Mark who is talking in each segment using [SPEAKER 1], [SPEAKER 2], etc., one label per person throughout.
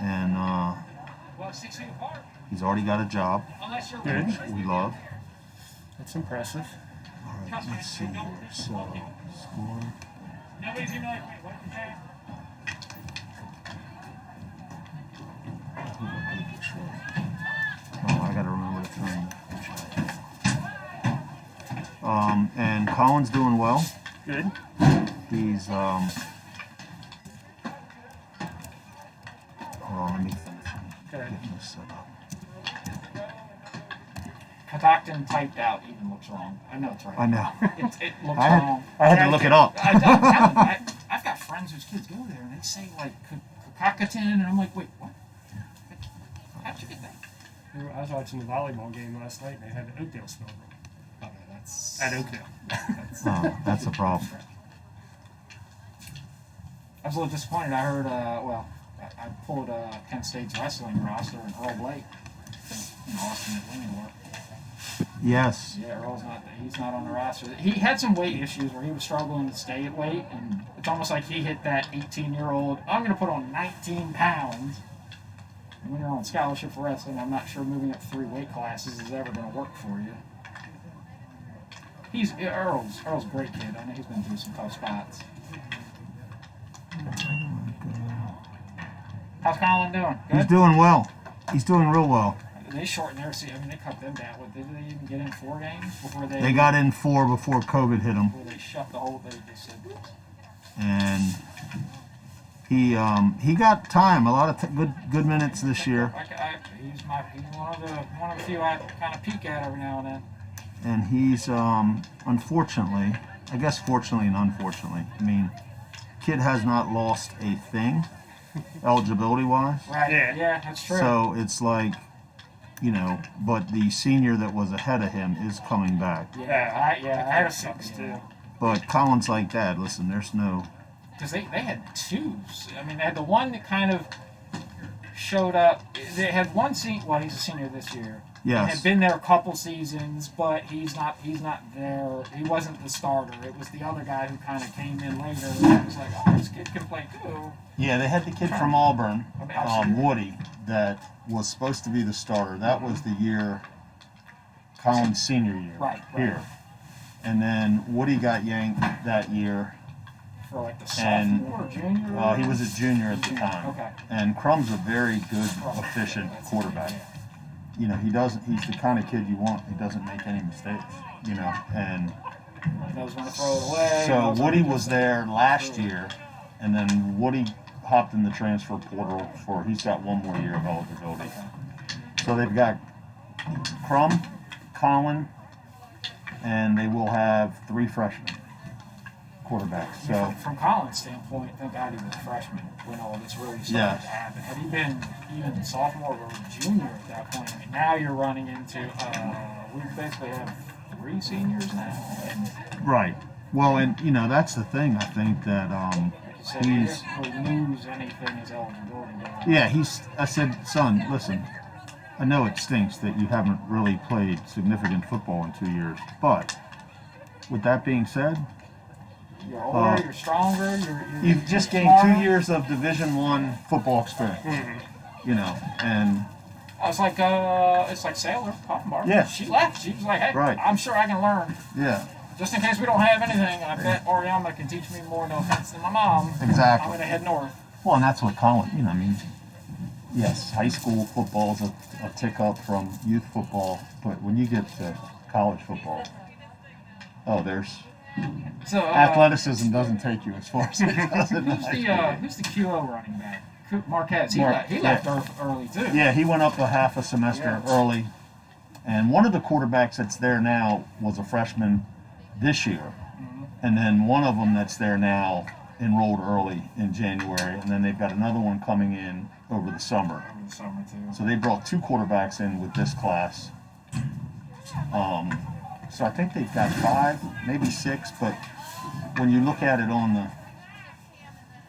[SPEAKER 1] and he's already got a job,
[SPEAKER 2] Good.
[SPEAKER 1] which we love.
[SPEAKER 2] That's impressive.
[SPEAKER 1] All right, let's see here. So, score. Oh, I gotta remember to turn the and Colin's doing well.
[SPEAKER 2] Good.
[SPEAKER 1] He's hold on, let me finish getting this set up.
[SPEAKER 3] Catoctin typed out even looks wrong. I know it's right.
[SPEAKER 1] I know.
[SPEAKER 3] It looks wrong.
[SPEAKER 1] I had to look it up.
[SPEAKER 3] I've got friends whose kids go there and they say like Catoctin, and I'm like, wait, what? How'd you get that?
[SPEAKER 2] I was watching the volleyball game last night, and they had the Oakdale spelled wrong.
[SPEAKER 3] Okay, that's
[SPEAKER 2] At Oakdale.
[SPEAKER 1] Oh, that's a problem.
[SPEAKER 3] I was a little disappointed. I heard, I pulled Kent State's wrestling roster and Earl Blake in Austin at Wingwood.
[SPEAKER 1] Yes.
[SPEAKER 3] Yeah, he's not on the roster. He had some weight issues where he was struggling to stay at weight, and it's almost like he hit that 18-year-old, I'm going to put on 19 pounds. And when you're on scholarship for wrestling, I'm not sure moving up 3 weight classes is ever going to work for you. Earl's a great kid. I know he's been through some tough spots. How's Colin doing? Good?
[SPEAKER 1] He's doing well. He's doing real well.
[SPEAKER 3] They shortened their season. I mean, they cut them down. Did they even get in 4 games before they?
[SPEAKER 1] They got in 4 before COVID hit them.
[SPEAKER 3] Before they shut the whole. They said.
[SPEAKER 1] And he got time, a lot of good minutes this year.
[SPEAKER 3] He's one of the few I kind of peek at every now and then.
[SPEAKER 1] And he's unfortunately, I guess fortunately and unfortunately, I mean, kid has not lost a thing eligibility wise.
[SPEAKER 3] Right. Yeah, that's true.
[SPEAKER 1] So it's like, but the senior that was ahead of him is coming back.
[SPEAKER 3] I had a 6 too.
[SPEAKER 1] But Colin's like, Dad, listen, there's no.
[SPEAKER 3] Because they had 2. I mean, they had the one that kind of showed up. They had one senior. Well, he's a senior this year.
[SPEAKER 1] Yes.
[SPEAKER 3] And had been there a couple seasons, but he's not there. He wasn't the starter. It was the other guy who kind of came in later. And was like, oh, this kid can play too.
[SPEAKER 1] Yeah, they had the kid from Auburn, Woody, that was supposed to be the starter. That was the year, Colin's senior year.
[SPEAKER 3] Right.
[SPEAKER 1] Here. And then Woody got yanked that year.
[SPEAKER 3] For like the sophomore or junior?
[SPEAKER 1] He was a junior at the time.
[SPEAKER 3] Okay.
[SPEAKER 1] And Crum's a very good, efficient quarterback. He's the kind of kid you want. He doesn't make any mistakes, and
[SPEAKER 3] knows when to throw it away.
[SPEAKER 1] So Woody was there last year, and then Woody hopped in the transfer portal he's got 1 more year of eligibility.
[SPEAKER 3] Okay.
[SPEAKER 1] So they've got Crum, Colin, and they will have 3 freshmen quarterbacks. So
[SPEAKER 3] from Colin's standpoint, thank God he was a freshman when all this really started to happen. Had he been even sophomore or junior at that point, I mean, now you're running into we basically have 3 seniors now.
[SPEAKER 1] Right. Well, and that's the thing. I think that
[SPEAKER 3] he didn't lose anything as eligibility.
[SPEAKER 1] Yeah, I said, son, listen, I know it stinks that you haven't really played significant football in 2 years, but with that being said,
[SPEAKER 3] you're older, you're stronger,
[SPEAKER 1] you've just gained 2 years of Division I football experience.
[SPEAKER 3] Mm-hmm.
[SPEAKER 1] And
[SPEAKER 3] it's like Sailor Hoffenbar.
[SPEAKER 1] Yeah.
[SPEAKER 3] She left. She was like, hey,
[SPEAKER 1] right.
[SPEAKER 3] I'm sure I can learn.
[SPEAKER 1] Yeah.
[SPEAKER 3] Just in case we don't have anything, I bet Oriama can teach me more, no offense, than my mom.
[SPEAKER 1] Exactly.
[SPEAKER 3] I'm going to head north.
[SPEAKER 1] Well, and that's what Colin, yes, high school football is a tick up from youth football, but when you get to college football, athleticism doesn't take you as far as it does in
[SPEAKER 3] who's the QO running back? Marquez. He left early too.
[SPEAKER 1] Yeah, he went up a half a semester early. And one of the quarterbacks that's there now was a freshman this year.
[SPEAKER 3] Mm-hmm.
[SPEAKER 1] And then one of them that's there now enrolled early in January. And then they've got another one coming in over the summer.
[SPEAKER 3] Too.
[SPEAKER 1] So they brought 2 quarterbacks in with this class. So I think they've got 5, maybe 6. But when you look at it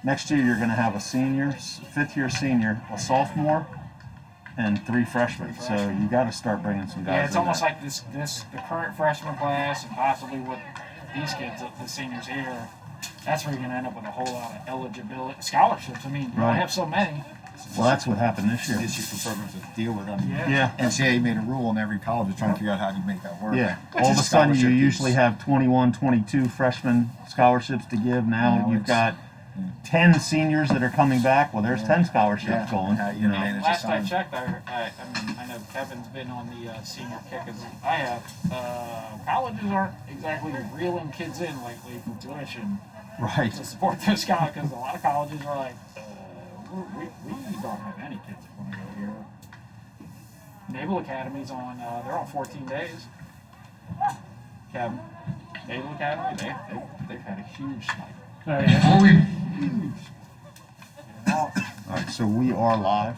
[SPEAKER 1] next year you're going to have a senior, 5th-year senior, a sophomore, and 3 freshmen. So you got to start bringing some guys.
[SPEAKER 3] Yeah, it's almost like the current freshman class, and possibly with these kids, the seniors here. That's where you're going to end up with a whole lot of eligibility scholarships. I mean, you have so many.
[SPEAKER 1] Well, that's what happened this year.
[SPEAKER 4] It's just for programs to deal with them.
[SPEAKER 1] Yeah.
[SPEAKER 4] NCAA made a rule, and every college is trying to figure out how do you make that work.
[SPEAKER 1] Yeah.
[SPEAKER 4] Which
[SPEAKER 1] All
[SPEAKER 4] is
[SPEAKER 1] of a sudden, you
[SPEAKER 4] scholarship
[SPEAKER 1] usually
[SPEAKER 4] piece.
[SPEAKER 1] have 21, 22 freshman scholarships to give. Now
[SPEAKER 4] Now
[SPEAKER 1] you've
[SPEAKER 4] it's-
[SPEAKER 1] got 10 seniors that are coming back. Well, there's 10 scholarships
[SPEAKER 4] Yeah.
[SPEAKER 1] going.
[SPEAKER 4] How you
[SPEAKER 1] You know.
[SPEAKER 4] manage
[SPEAKER 3] Last I
[SPEAKER 4] assignment.
[SPEAKER 3] checked, I know Kevin's been on the senior kick as I have. Colleges aren't exactly reeling kids in lately for tuition
[SPEAKER 1] Right.
[SPEAKER 3] to support those guys because a lot of colleges are like, we don't have any kids that want to go here. Naval Academy's on, they're on 14 days. Kevin, Naval Academy, they've had a huge spike.
[SPEAKER 2] Oh, yeah.
[SPEAKER 3] Huge.
[SPEAKER 1] All right, so we are live.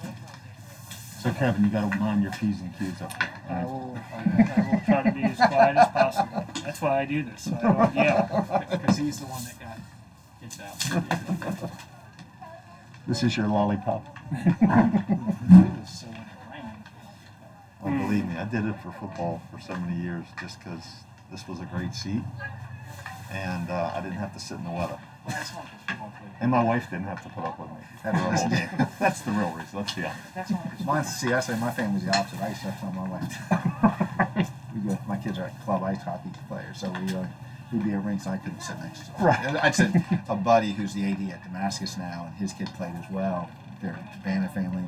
[SPEAKER 1] So Kevin, you got to mind your P's and Q's up there.
[SPEAKER 2] I will try to be as quiet as possible. That's why I do this. So I don't yell.
[SPEAKER 3] Because he's the one that got kicked out.
[SPEAKER 1] This is your lollipop.
[SPEAKER 3] So when it rained,
[SPEAKER 1] Well, believe me, I did it for football for so many years just because this was a great seat, and I didn't have to sit in the weather.
[SPEAKER 3] well, that's not just football player.
[SPEAKER 1] And my wife didn't have to put up with me. That's the real reason, let's be honest.
[SPEAKER 3] That's not just
[SPEAKER 4] Mine, see, I say my family's the opposite. I used to have to tell my wife. My kids are club ice hockey players, so we'd be at rinks and I couldn't sit next to them.
[SPEAKER 1] Right.
[SPEAKER 4] I'd sit a buddy who's the AD at Damascus now, and his kid played as well. They're a Banner family,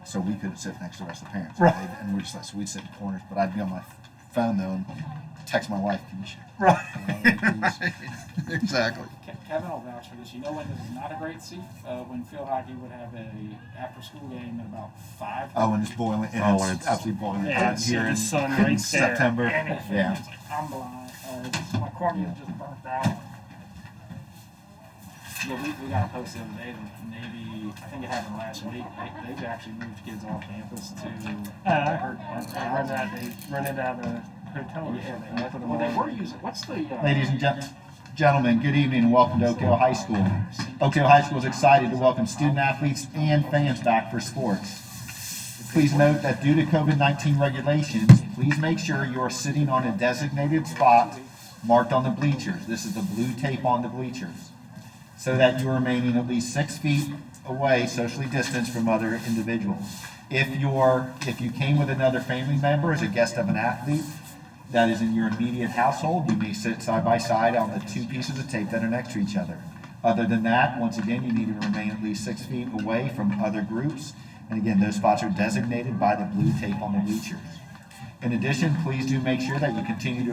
[SPEAKER 4] so we couldn't sit next to the rest of the parents.
[SPEAKER 1] Right.
[SPEAKER 4] And we're just like, so we'd sit in corners, but I'd be on my phone though and text my wife, can you share?
[SPEAKER 1] Right. Exactly.
[SPEAKER 3] Kevin will vouch for this. You know when this is not a great seat? When field hockey would have a after-school game at about 5.
[SPEAKER 4] Oh, when it's boiling, and
[SPEAKER 1] Oh,
[SPEAKER 4] it's,
[SPEAKER 1] when it's-
[SPEAKER 4] absolutely boiling
[SPEAKER 2] Yeah,
[SPEAKER 4] hot
[SPEAKER 2] it's
[SPEAKER 4] here
[SPEAKER 2] the
[SPEAKER 4] in,
[SPEAKER 2] sun
[SPEAKER 4] in
[SPEAKER 2] right there.
[SPEAKER 4] September.
[SPEAKER 3] And
[SPEAKER 4] Yeah.
[SPEAKER 3] it's like, I'm blind. My cornea just burnt out. Yeah, we got a post the other day that Navy, I think it happened last week, they've actually moved kids off campus to.
[SPEAKER 2] I heard they run it out of the hotel.
[SPEAKER 3] Yeah, well, they were using, what's the.
[SPEAKER 4] Ladies and gentlemen, good evening and welcome to Oakdale High School. Oakdale High School is excited to welcome student athletes and fans back for sports. Please note that due to COVID-19 regulations, please make sure you are sitting on a designated spot marked on the bleachers. This is the blue tape on the bleachers, so that you are remaining at least 6 feet away, socially distanced from other individuals. If you came with another family member as a guest of an athlete that is in your immediate household, you may sit side by side on the 2 pieces of tape that are next to each other. Other than that, once again, you need to remain at least 6 feet away from other groups. And again, those spots are designated by the blue tape on the bleachers. In addition, please do make sure that you continue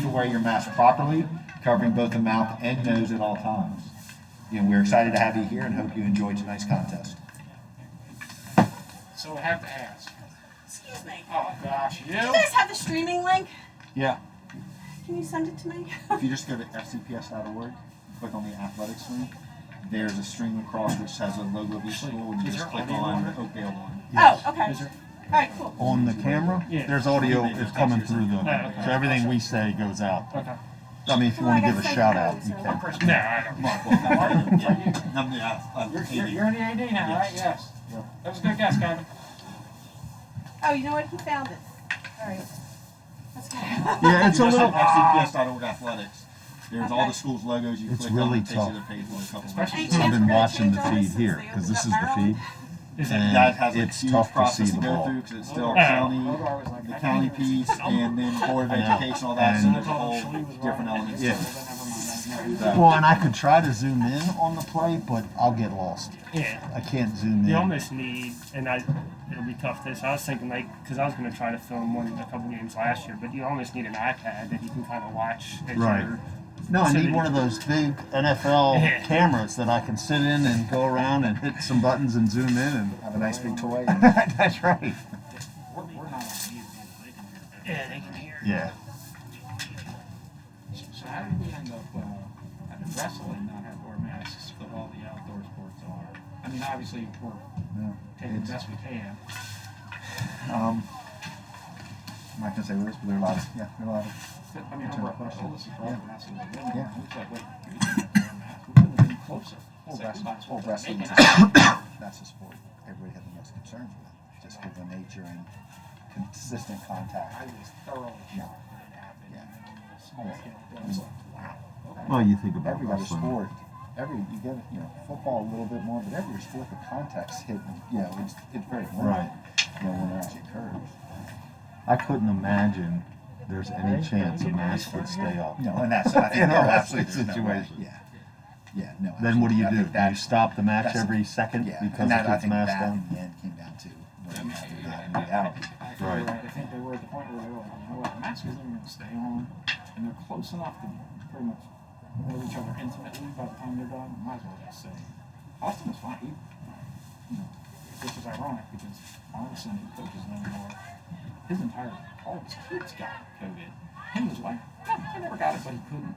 [SPEAKER 4] to wear your mask properly, covering both the mouth and nose at all times. Again, we're excited to have you here and hope you enjoy tonight's contest.
[SPEAKER 3] So I have to ask.
[SPEAKER 5] Excuse me.
[SPEAKER 3] Oh gosh,
[SPEAKER 5] Do you guys have the streaming link?
[SPEAKER 1] Yeah.
[SPEAKER 5] Can you send it to me?
[SPEAKER 4] If you just go to fcps.org, click on the athletics link, there's a stream across which has a logo of each school, and you
[SPEAKER 3] Is
[SPEAKER 4] just
[SPEAKER 3] there
[SPEAKER 4] click
[SPEAKER 3] audio
[SPEAKER 4] on
[SPEAKER 3] on it?
[SPEAKER 4] Oakdale one.
[SPEAKER 5] Oh, okay.
[SPEAKER 2] Is there-
[SPEAKER 5] All right, cool.
[SPEAKER 1] On the camera,
[SPEAKER 2] Yeah.
[SPEAKER 1] there's audio is coming through the,
[SPEAKER 2] okay.
[SPEAKER 1] so everything we say goes out.
[SPEAKER 2] Okay.
[SPEAKER 1] I mean, if you want to give a shout out, you can.
[SPEAKER 2] No, I don't.
[SPEAKER 3] You're in the AD now, right? Yes. That was a good guess, Kevin.
[SPEAKER 5] Oh, you know what? He found it. All right. That's good.
[SPEAKER 1] Yeah, it's a little.
[SPEAKER 4] fcps.org athletics. There's all
[SPEAKER 5] Okay.
[SPEAKER 4] the schools' logos. You
[SPEAKER 1] It's
[SPEAKER 4] click
[SPEAKER 1] really
[SPEAKER 4] on, it takes you
[SPEAKER 1] tough.
[SPEAKER 4] to the page with a couple
[SPEAKER 3] Especially-
[SPEAKER 4] of
[SPEAKER 1] I've been watching the
[SPEAKER 5] Change all this
[SPEAKER 1] feed here
[SPEAKER 5] since they
[SPEAKER 1] because this is
[SPEAKER 5] opened
[SPEAKER 1] the
[SPEAKER 5] up
[SPEAKER 1] feed,
[SPEAKER 2] Is it?
[SPEAKER 1] and
[SPEAKER 4] that has a
[SPEAKER 1] it's
[SPEAKER 4] huge
[SPEAKER 1] tough to
[SPEAKER 4] process
[SPEAKER 1] see the
[SPEAKER 4] go
[SPEAKER 1] ball.
[SPEAKER 4] through because it's still
[SPEAKER 3] Oh.
[SPEAKER 4] county,
[SPEAKER 3] Hodor was like,
[SPEAKER 4] the
[SPEAKER 3] I
[SPEAKER 4] county
[SPEAKER 3] can't even
[SPEAKER 4] piece,
[SPEAKER 3] see the number.
[SPEAKER 4] and then board of
[SPEAKER 1] I know.
[SPEAKER 4] education, all that. So
[SPEAKER 1] And-
[SPEAKER 4] there's a whole different elements.
[SPEAKER 1] Yeah.
[SPEAKER 4] to it.
[SPEAKER 1] Well, and I could try to zoom in on the play, but I'll get lost.
[SPEAKER 2] Yeah.
[SPEAKER 1] I can't zoom
[SPEAKER 2] You
[SPEAKER 1] in.
[SPEAKER 2] almost need, it'll be tough this. I was thinking because I was going to try to film a couple games last year, but you almost need an iPad that you can kind of watch. As
[SPEAKER 1] Right.
[SPEAKER 2] you're-
[SPEAKER 1] No, I
[SPEAKER 2] So
[SPEAKER 1] need
[SPEAKER 2] that-
[SPEAKER 1] one of those big NFL
[SPEAKER 2] Yeah.
[SPEAKER 1] cameras that I can sit in and go around and hit some buttons and zoom in. And
[SPEAKER 4] Have a nice big toy.
[SPEAKER 1] that's right.
[SPEAKER 3] We're not on mute, they can hear.
[SPEAKER 2] Yeah, they can hear.
[SPEAKER 1] Yeah.
[SPEAKER 3] So how did we end up having wrestling not have wear masks, but all the outdoor sports are? I mean, obviously we're
[SPEAKER 4] Yeah.
[SPEAKER 3] taking the best we can.
[SPEAKER 4] I'm not gonna say this, but there are a lot of
[SPEAKER 3] I mean,
[SPEAKER 4] Turn
[SPEAKER 3] our
[SPEAKER 4] the question.
[SPEAKER 3] oldest brother wrestled with women.
[SPEAKER 4] Yeah.
[SPEAKER 3] We was like, wait, we didn't wear masks. We couldn't have been closer.
[SPEAKER 4] whole
[SPEAKER 3] It's like,
[SPEAKER 4] wrestling.
[SPEAKER 3] we might as
[SPEAKER 4] Whole
[SPEAKER 3] well
[SPEAKER 4] wrestling.
[SPEAKER 3] make it.
[SPEAKER 4] That's a sport everybody has the most concerns with, just because of the nature and consistent contact.
[SPEAKER 3] I was thoroughly shocked when it happened.
[SPEAKER 4] Yeah.
[SPEAKER 3] Small scale. It was like, wow. Okay.
[SPEAKER 1] Well, you think about
[SPEAKER 4] Every other
[SPEAKER 1] wrestling.
[SPEAKER 4] sport, you get football a little bit more, but every sport the contact's hit, it's very limited.
[SPEAKER 1] Right.
[SPEAKER 4] When it actually occurs.
[SPEAKER 1] I couldn't imagine there's any chance a mask would stay up.
[SPEAKER 4] No, and that's I think
[SPEAKER 1] In a
[SPEAKER 4] absolutely
[SPEAKER 1] wrestling
[SPEAKER 4] there's no way.
[SPEAKER 1] situation.
[SPEAKER 4] Yeah, no.
[SPEAKER 1] Then what do you do?
[SPEAKER 4] absolutely. I think
[SPEAKER 1] Do you stop the match
[SPEAKER 4] that's-
[SPEAKER 1] every second
[SPEAKER 4] Yeah,
[SPEAKER 1] because
[SPEAKER 4] and
[SPEAKER 1] it
[SPEAKER 4] that, I
[SPEAKER 1] gets
[SPEAKER 4] think
[SPEAKER 1] masked
[SPEAKER 4] that
[SPEAKER 1] down?
[SPEAKER 4] in the end came down to what you have to do in reality.
[SPEAKER 1] Right.
[SPEAKER 3] I think they were at the point where they were like, you know what, the mask isn't going to stay on, and they're close enough to pretty much know each other intimately by the time they're done. Might as well just say, Austin was fine. Which is ironic because Arneson, who coaches them anymore, his entire all of his kids got COVID. He was like, no, I never got it, but he couldn't.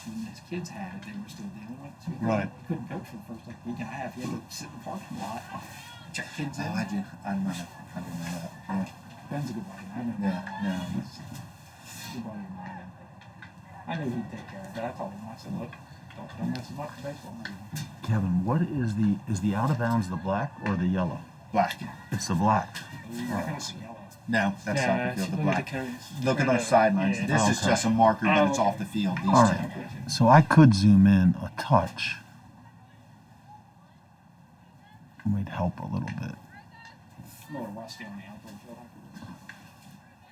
[SPEAKER 3] When his kids had it, they were still dealing with it. So he couldn't coach for the first week and a half. He had to sit in the parking lot, check kids in.
[SPEAKER 4] I didn't know that. Yeah.
[SPEAKER 3] Ben's a good buddy. I know.
[SPEAKER 4] Yeah, no.
[SPEAKER 3] He's a good buddy of mine. I knew he'd take care of it. I told him, I said, look, don't mess him up in baseball.
[SPEAKER 1] Kevin, what is the out of bounds the black or the yellow?
[SPEAKER 4] Black.
[SPEAKER 1] It's the black.
[SPEAKER 3] I think it's yellow.
[SPEAKER 4] No, that's
[SPEAKER 2] Yeah,
[SPEAKER 4] not the field. The
[SPEAKER 2] look at
[SPEAKER 4] black.
[SPEAKER 2] the carries.
[SPEAKER 4] Look at
[SPEAKER 2] Or
[SPEAKER 4] those sidelines.
[SPEAKER 2] yeah.
[SPEAKER 4] This is
[SPEAKER 1] Okay.
[SPEAKER 4] just a marker that it's
[SPEAKER 2] Oh,
[SPEAKER 4] off the field. These
[SPEAKER 1] All
[SPEAKER 4] two.
[SPEAKER 1] right. So I could zoom in a touch. It might help a little bit.
[SPEAKER 3] A little rusty on the outdoor field.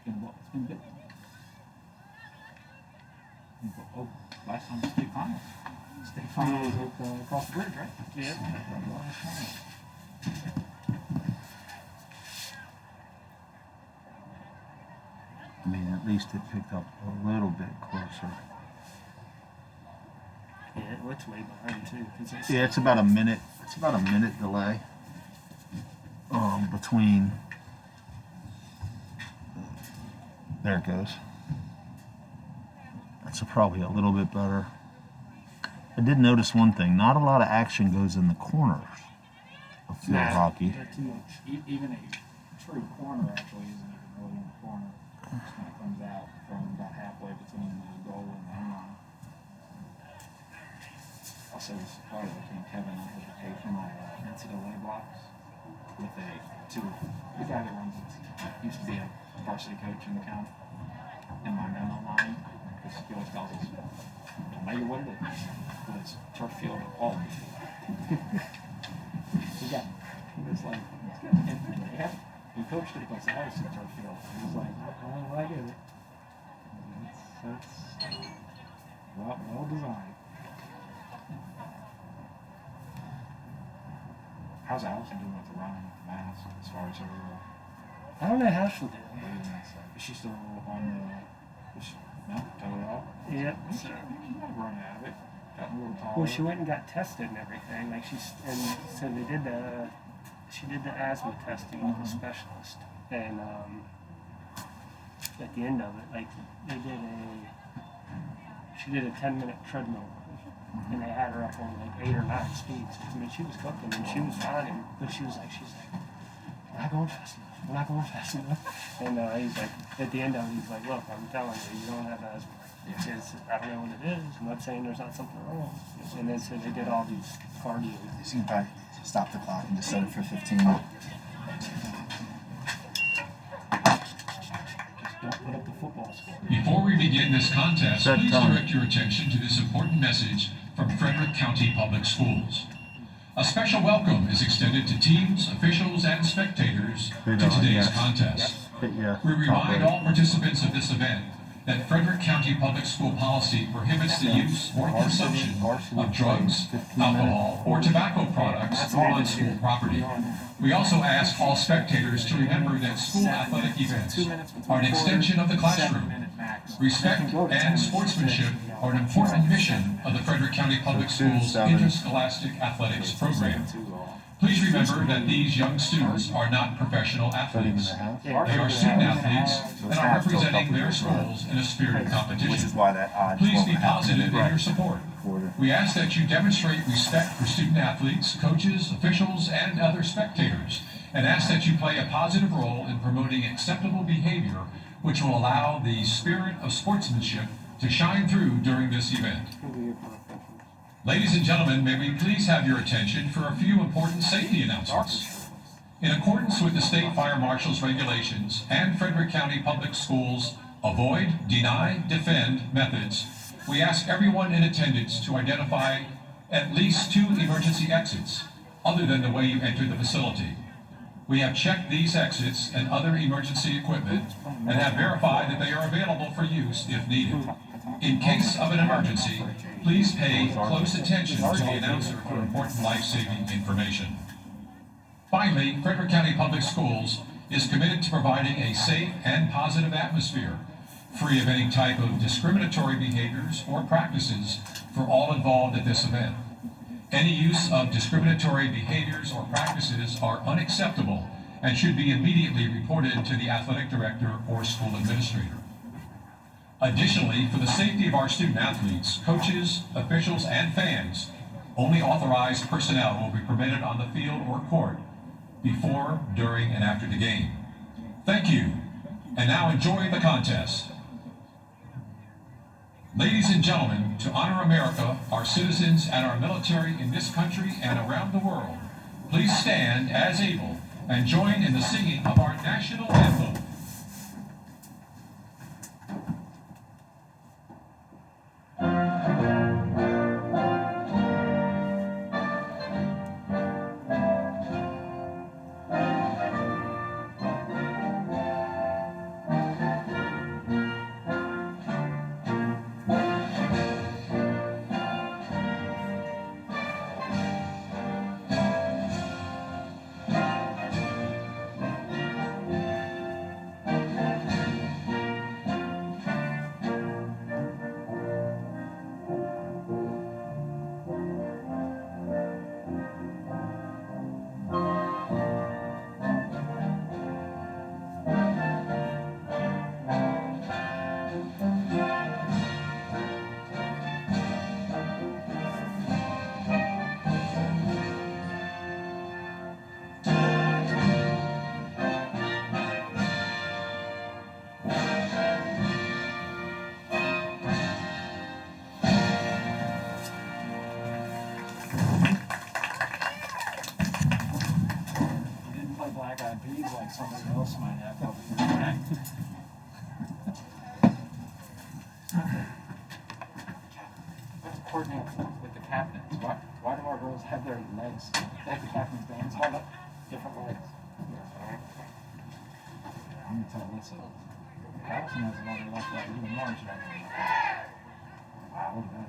[SPEAKER 3] It's been bit. Oh, last time was state finals. State finals across the bridge, right?
[SPEAKER 2] Yeah.
[SPEAKER 1] I mean, at least it picked up a little bit closer.
[SPEAKER 2] Yeah, it looks way behind too. 'Cause they
[SPEAKER 1] Yeah, it's about a minute. It's about a minute delay between. There it goes. That's probably a little bit better. I did notice one thing. Not a lot of action goes in the corners of field
[SPEAKER 2] Nah.
[SPEAKER 1] hockey.
[SPEAKER 3] They're too much. Even a true corner actually isn't even really in the corner. It just kind of comes out from about halfway between the goal and the end line. I'll say this part between Kevin and his rotation on NCAA blocks with the guy that runs it used to be a varsity coach in the county in my memo line because he always tells us, no matter what it is, whether it's turf field or all field. He was like, it's good. And he coached at a place that was in turf field. He was like, well, I get it. That's well designed. How's Allison doing with the running mask as far as her
[SPEAKER 2] I don't know how she'll do it.
[SPEAKER 3] weight and that stuff? Is she still on the? No, totally off.
[SPEAKER 2] Yeah.
[SPEAKER 3] She's
[SPEAKER 2] So,
[SPEAKER 3] not running out of it. Gotten a little taller.
[SPEAKER 2] well, she went and got tested and everything. Like so they did she did the asthma testing with the specialist, and at the end of it, like she did a 10-minute treadmill, and they had her up on like 8 or 9 speeds. I mean, she was cooking and she was fine, but she's like, we're not going fast enough. We're not going fast enough. And he's like, at the end of it, he's like, look, I'm telling you, you don't have asthma. He says, I don't know what it is. I'm not saying there's not something wrong. And then so they did all these cardio.
[SPEAKER 4] You can probably stop the clock and just set it for 15.
[SPEAKER 3] Just don't put up the football score.
[SPEAKER 6] Before we begin this contest,
[SPEAKER 1] Set
[SPEAKER 6] please
[SPEAKER 1] time.
[SPEAKER 6] direct your attention to this important message from Frederick County Public Schools. A special welcome is extended to teams, officials, and spectators to today's contest.
[SPEAKER 1] Hit yes.
[SPEAKER 6] We
[SPEAKER 1] Top
[SPEAKER 6] remind
[SPEAKER 1] right.
[SPEAKER 6] all participants of this event that Frederick County Public School policy prohibits the use or consumption of drugs, alcohol, or tobacco products on school property. We also ask all spectators to remember that school athletic events are an extension of the classroom.
[SPEAKER 3] 7-minute max.
[SPEAKER 6] Respect and sportsmanship are an important mission of the Frederick County Public Schools Interscholastic Athletics Program. Please remember that these young students are not professional athletes. They are student athletes and are representing their schools in a spirit of
[SPEAKER 4] Which is
[SPEAKER 6] competition.
[SPEAKER 4] why that odd
[SPEAKER 6] Please be
[SPEAKER 4] 12.5
[SPEAKER 6] positive in
[SPEAKER 4] minute
[SPEAKER 6] your support.
[SPEAKER 4] quarter.
[SPEAKER 6] We ask that you demonstrate respect for student athletes, coaches, officials, and other spectators, and ask that you play a positive role in promoting acceptable behavior, which will allow the spirit of sportsmanship to shine through during this event. Ladies and gentlemen, may we please have your attention for a few important safety announcements. In accordance with the State Fire Marshal's regulations and Frederick County Public Schools' avoid, deny, defend methods, we ask everyone in attendance to identify at least 2 emergency exits, other than the way you entered the facility. We have checked these exits and other emergency equipment and have verified that they are available for use if needed. In case of an emergency, please pay close attention to the announcer for important life-saving information. Finally, Frederick County Public Schools is committed to providing a safe and positive atmosphere, free of any type of discriminatory behaviors or practices for all involved at this event. Any use of discriminatory behaviors or practices are unacceptable and should be immediately reported to the athletic director or school administrator. Additionally, for the safety of our student athletes, coaches, officials, and fans, only authorized personnel will be permitted on the field or court before, during, and after the game. Thank you, and now enjoy the contest. Ladies and gentlemen, to honor America, our citizens, and our military in this country and around the world, please stand as able and join in the singing of our national anthem.
[SPEAKER 3] Like somebody else might have. Let's coordinate with the captains. Why do our girls have their legs? They have the captain's bands all up different legs. I'm gonna tell Lisa. Catoctin has a lot of luck that even more. Wow, what a bad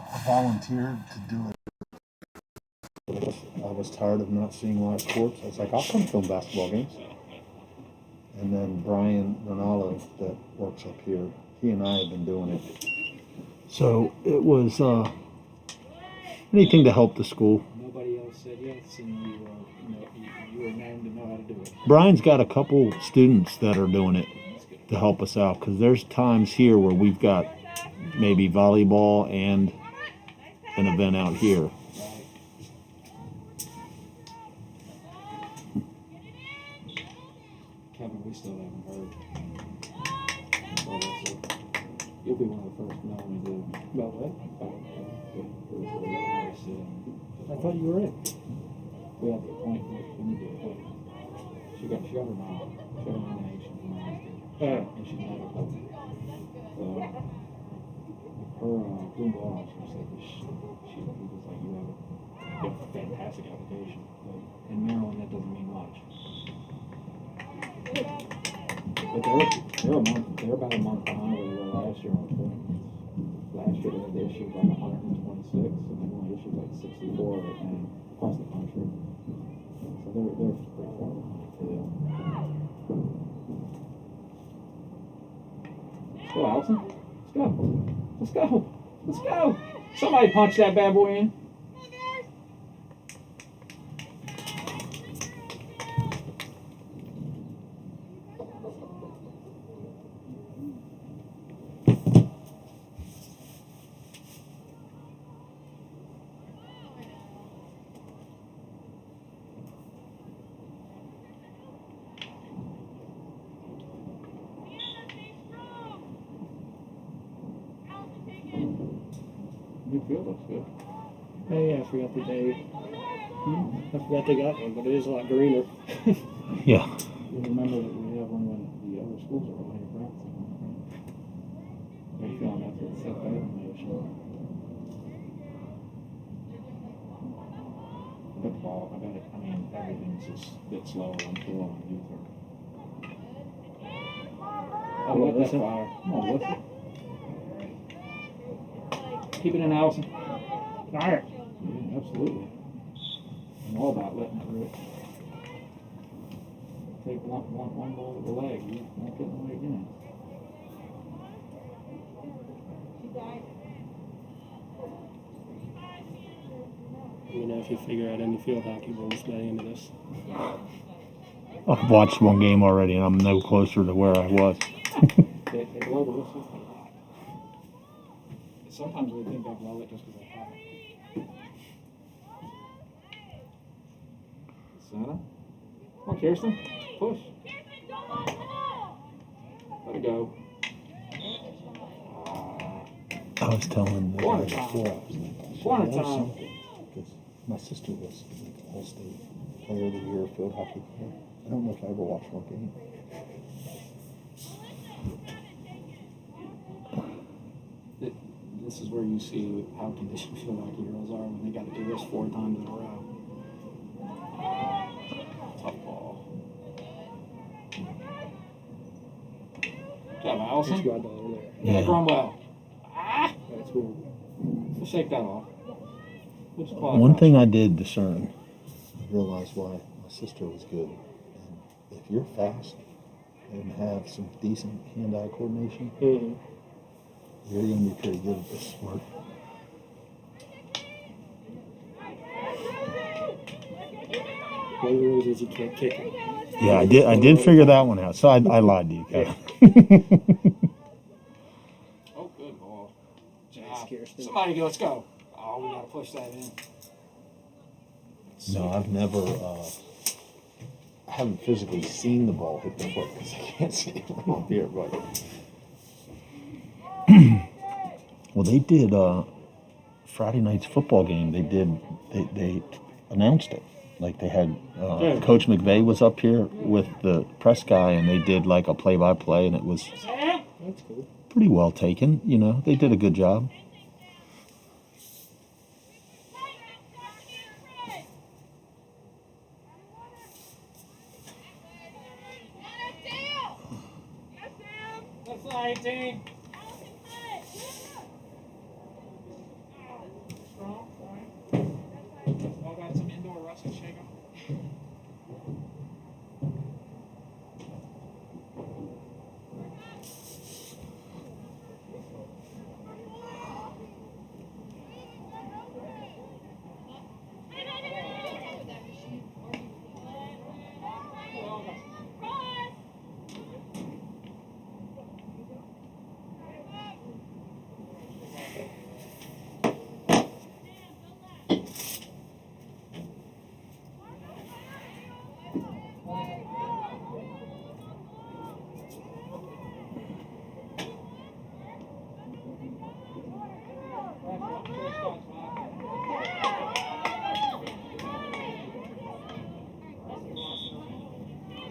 [SPEAKER 1] I volunteered to do it. I was tired of not seeing live sports. I was like, I'll come film basketball games. And then Brian Ronaldo, that works up here, he and I have been doing it. So it was anything to help the school.
[SPEAKER 3] Nobody else said yes, and you were known to know how to do it.
[SPEAKER 1] Brian's got a couple students that are doing it to help us out, because there's times here where we've got maybe volleyball and an event out here.
[SPEAKER 3] Kevin, we still haven't heard. You'll be one of the first to know when we do. About what? I thought you were in. We had the appointment. We need the appointment. She got her mom. She got her nomination from Oakdale. And she's not a couple. Her doing the law, she said she was like, you have a fantastic application. But in Maryland, that doesn't mean much. But they're about a month behind where they were last year on appointments. Last year they issued like 126, and they only issued like 64 right now across the country. So they're pretty far behind too. Let's go, Allison. Let's go. Let's go. Let's go. Somebody punch that bad boy in.
[SPEAKER 7] field looks good.
[SPEAKER 2] Oh yeah, I forgot that I forgot they got one, but it is a lot greener.
[SPEAKER 1] Yeah.
[SPEAKER 7] You remember that we have one when the other schools are playing practice. They're feeling that's what set that information. Football, I bet it, I mean, everything's just a bit slower on pool and youth. Oh, let that fire. Come on, lift it. Keep it in, Allison. Fire. Yeah, absolutely. I'm all about letting it rip. Take one ball to the leg, you won't get in the way again.
[SPEAKER 2] You know, if you figure out any field hockey rules by the end of this.
[SPEAKER 1] I've watched one game already, and I'm no closer to where I was.
[SPEAKER 7] They blow the whistle. Sometimes they think they blow it just because they have it. Center. Come on, Kirsten. Push. Let it go.
[SPEAKER 1] I was telling the
[SPEAKER 7] Corner
[SPEAKER 1] guy
[SPEAKER 7] time.
[SPEAKER 1] before, I was like,
[SPEAKER 7] Corner
[SPEAKER 1] "There's
[SPEAKER 7] time."
[SPEAKER 1] something," because my sister was like all-state player of the year, field hockey player. I don't know if I ever watched one game.
[SPEAKER 7] This is where you see how conditioned field hockey girls are when they got to do this 4 times in a row. Tough ball. Good job, Allison.
[SPEAKER 2] There's my ball there.
[SPEAKER 7] Yeah, Cromwell.
[SPEAKER 2] That's cool.
[SPEAKER 7] Just shake that off. Just claw
[SPEAKER 1] One
[SPEAKER 7] across.
[SPEAKER 1] thing I did discern, I realized why my sister was good. And if you're fast and have some decent hand-eye coordination,
[SPEAKER 2] Mm-hmm.
[SPEAKER 1] you're going to be pretty good at this sport.
[SPEAKER 2] One of the rules is you can't kick it.
[SPEAKER 1] Yeah, I did figure that one out. So I lied to you, Kevin.
[SPEAKER 7] Oh, good ball.
[SPEAKER 2] Nice, Kirsten.
[SPEAKER 7] Somebody go, let's go. Oh, we got to push that in.
[SPEAKER 1] No, I've never. I haven't physically seen the ball hit the foot because I can't see it from up here. But well, they did Friday night's football game. They announced it. Like they had Coach McVay was up here with the press guy, and they did like a play-by-play, and it was
[SPEAKER 2] That's cool.
[SPEAKER 1] pretty well taken. You know, they did a good job.
[SPEAKER 7] That's 19.
[SPEAKER 3] All got some indoor wrestling shake on.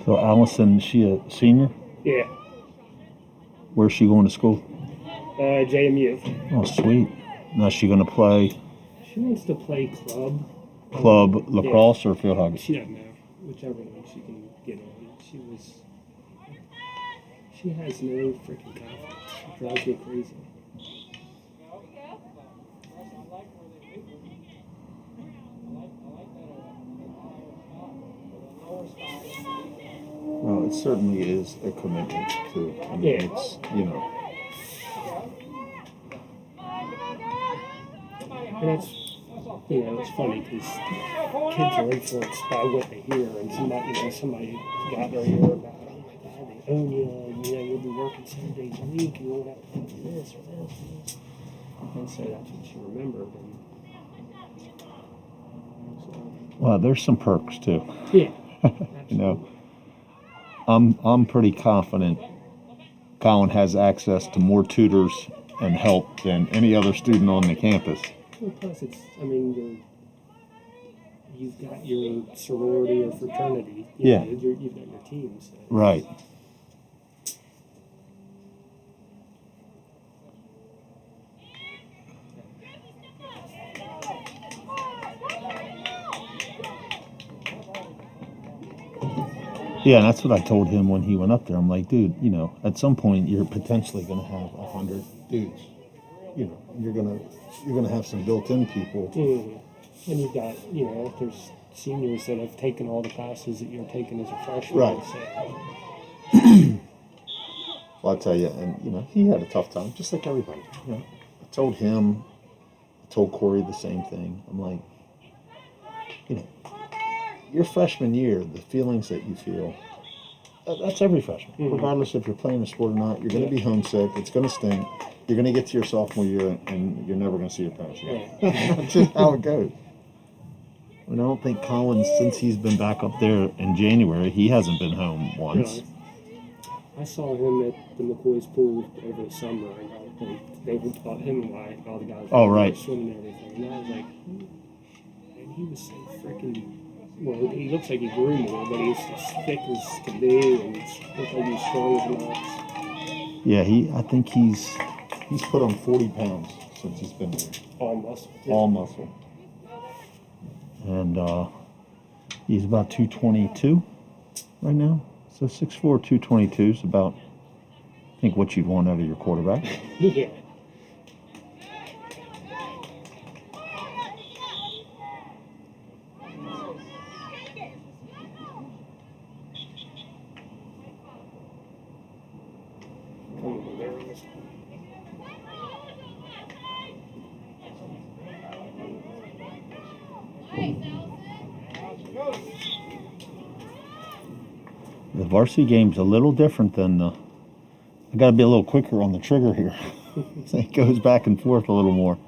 [SPEAKER 1] So Allison, she a senior?
[SPEAKER 2] Yeah.
[SPEAKER 1] Where's she going to school?
[SPEAKER 2] JMU.
[SPEAKER 1] Oh, sweet. Now is she going to play
[SPEAKER 2] She wants to play
[SPEAKER 1] club lacrosse or field hockey?
[SPEAKER 2] She doesn't know. Whichever one she can get on. She has no freaking confidence. It drives me crazy.
[SPEAKER 1] Well, it certainly is a commitment too. I mean,
[SPEAKER 2] Yeah.
[SPEAKER 1] it's, you know.
[SPEAKER 2] And it's, it's funny because kids are influenced by what they hear, and somebody got their ear about, oh my God, they own you, and you'll be working 7 days a week, and you won't have to do this or this or this. And so that's what you remembered.
[SPEAKER 1] Well, there's some perks too.
[SPEAKER 2] Yeah.
[SPEAKER 1] You know, I'm pretty confident Colin has access to more tutors and help than any other student on the campus.
[SPEAKER 2] Well, plus, you've got your sorority or fraternity.
[SPEAKER 1] Yeah.
[SPEAKER 2] You've got your teams. So.
[SPEAKER 1] Right. Yeah, that's what I told him when he went up there. I'm like, dude, at some point you're potentially going to have 100 dudes. You're gonna have some built-in people.
[SPEAKER 2] Mm-hmm. And you've got, there's seniors that have taken all the classes that you're taking as a freshman.
[SPEAKER 1] Right.
[SPEAKER 2] So.
[SPEAKER 1] Well, I'll tell you, and he had a tough time, just like everybody. I told him, I told Corey the same thing. I'm like, your freshman year, the feelings that you feel, that's every freshman. Mm-hmm. Regardless if you're playing a sport or not, you're going to be homesick. It's going to stink. You're going to get to your sophomore year, and you're never going to see your parents again. That's just how it goes. I don't think Collins, since he's been back up there in January, he hasn't been home once.
[SPEAKER 2] Really? I saw him at the McCoy's pool over the summer, and they taught him and all the guys were swimming and everything. And I was like, man, he was so freaking. Well, he looks like he grew more, but he's as thick as can be, and looks like he's strong as an ox.
[SPEAKER 1] Yeah, I think he's put on 40 pounds since he's been here.
[SPEAKER 2] All muscle. Yeah.
[SPEAKER 1] All muscle. And he's about 222 right now. So 6'4", 222 is about, I think, what you'd want out of your quarterback.
[SPEAKER 2] Yeah.
[SPEAKER 1] The varsity game's a little different than I got to be a little quicker on the trigger here. It goes back and forth a little more.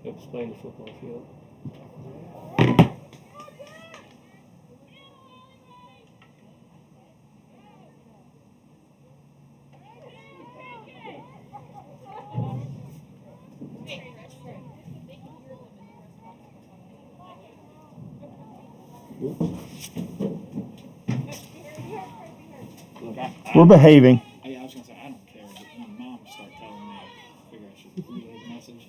[SPEAKER 2] It's playing the football field.
[SPEAKER 1] We're behaving.
[SPEAKER 3] Yeah, I was gonna say I don't care, but when mom started telling me, I figure I should relay the message.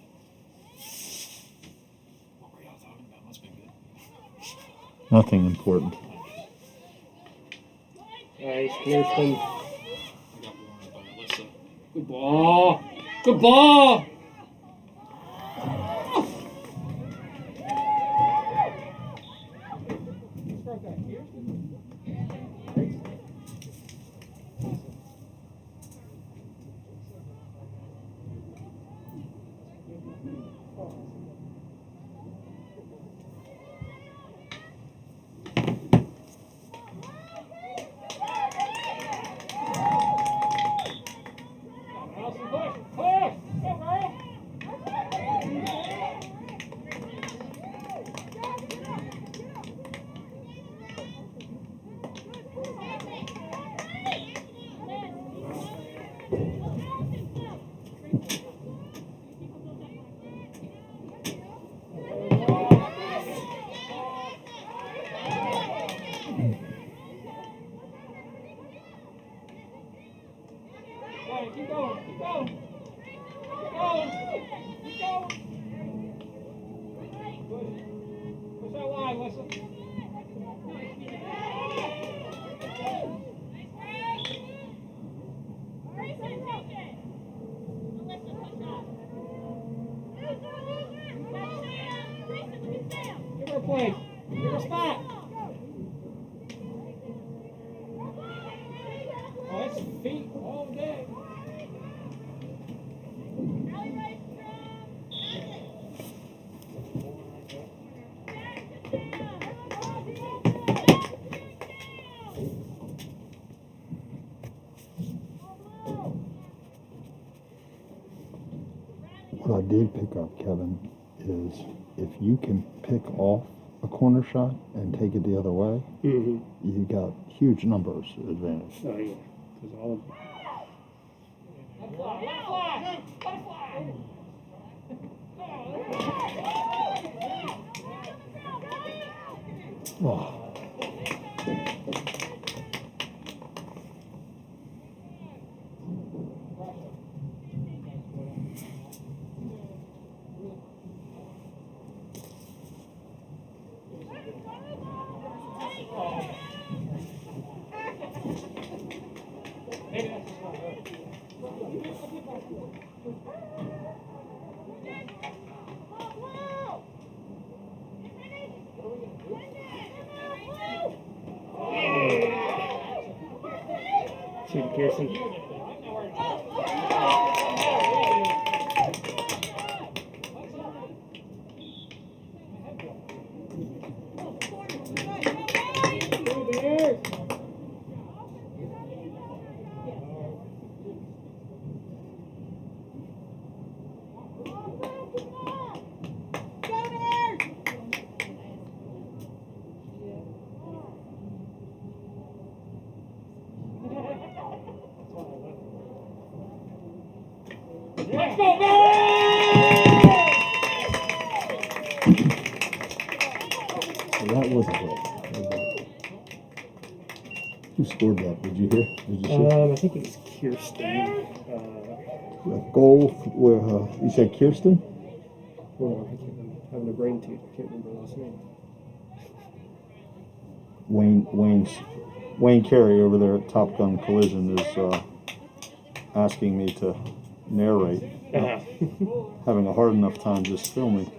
[SPEAKER 3] What were y'all talking about? Must be good.
[SPEAKER 1] Nothing important.
[SPEAKER 2] All right, Clearston.
[SPEAKER 3] I got warned by Alyssa. Good ball. Good ball. Keep going. Keep going. Keep going. Keep going. Push that line, Alyssa. Give her a play. Give her a spot. Oh, that's feet all day.
[SPEAKER 1] did pick up, Kevin, is if you can pick off a corner shot and take it the other way,
[SPEAKER 2] Mm-hmm.
[SPEAKER 1] you got huge numbers advantage.
[SPEAKER 2] Oh yeah, because all of
[SPEAKER 1] Oh.
[SPEAKER 2] see the Pearson.
[SPEAKER 1] That was a goal. Who scored that? Did you hear? Did you see?
[SPEAKER 2] I think it was Kirsten.
[SPEAKER 1] A goal where you said Kirsten?
[SPEAKER 2] Hold on, I can't remember. Having a brain tooth. I can't remember her last name.
[SPEAKER 1] Wayne Carey over there at Top Gun Collision is asking me to narrate. Having a hard enough time just filming.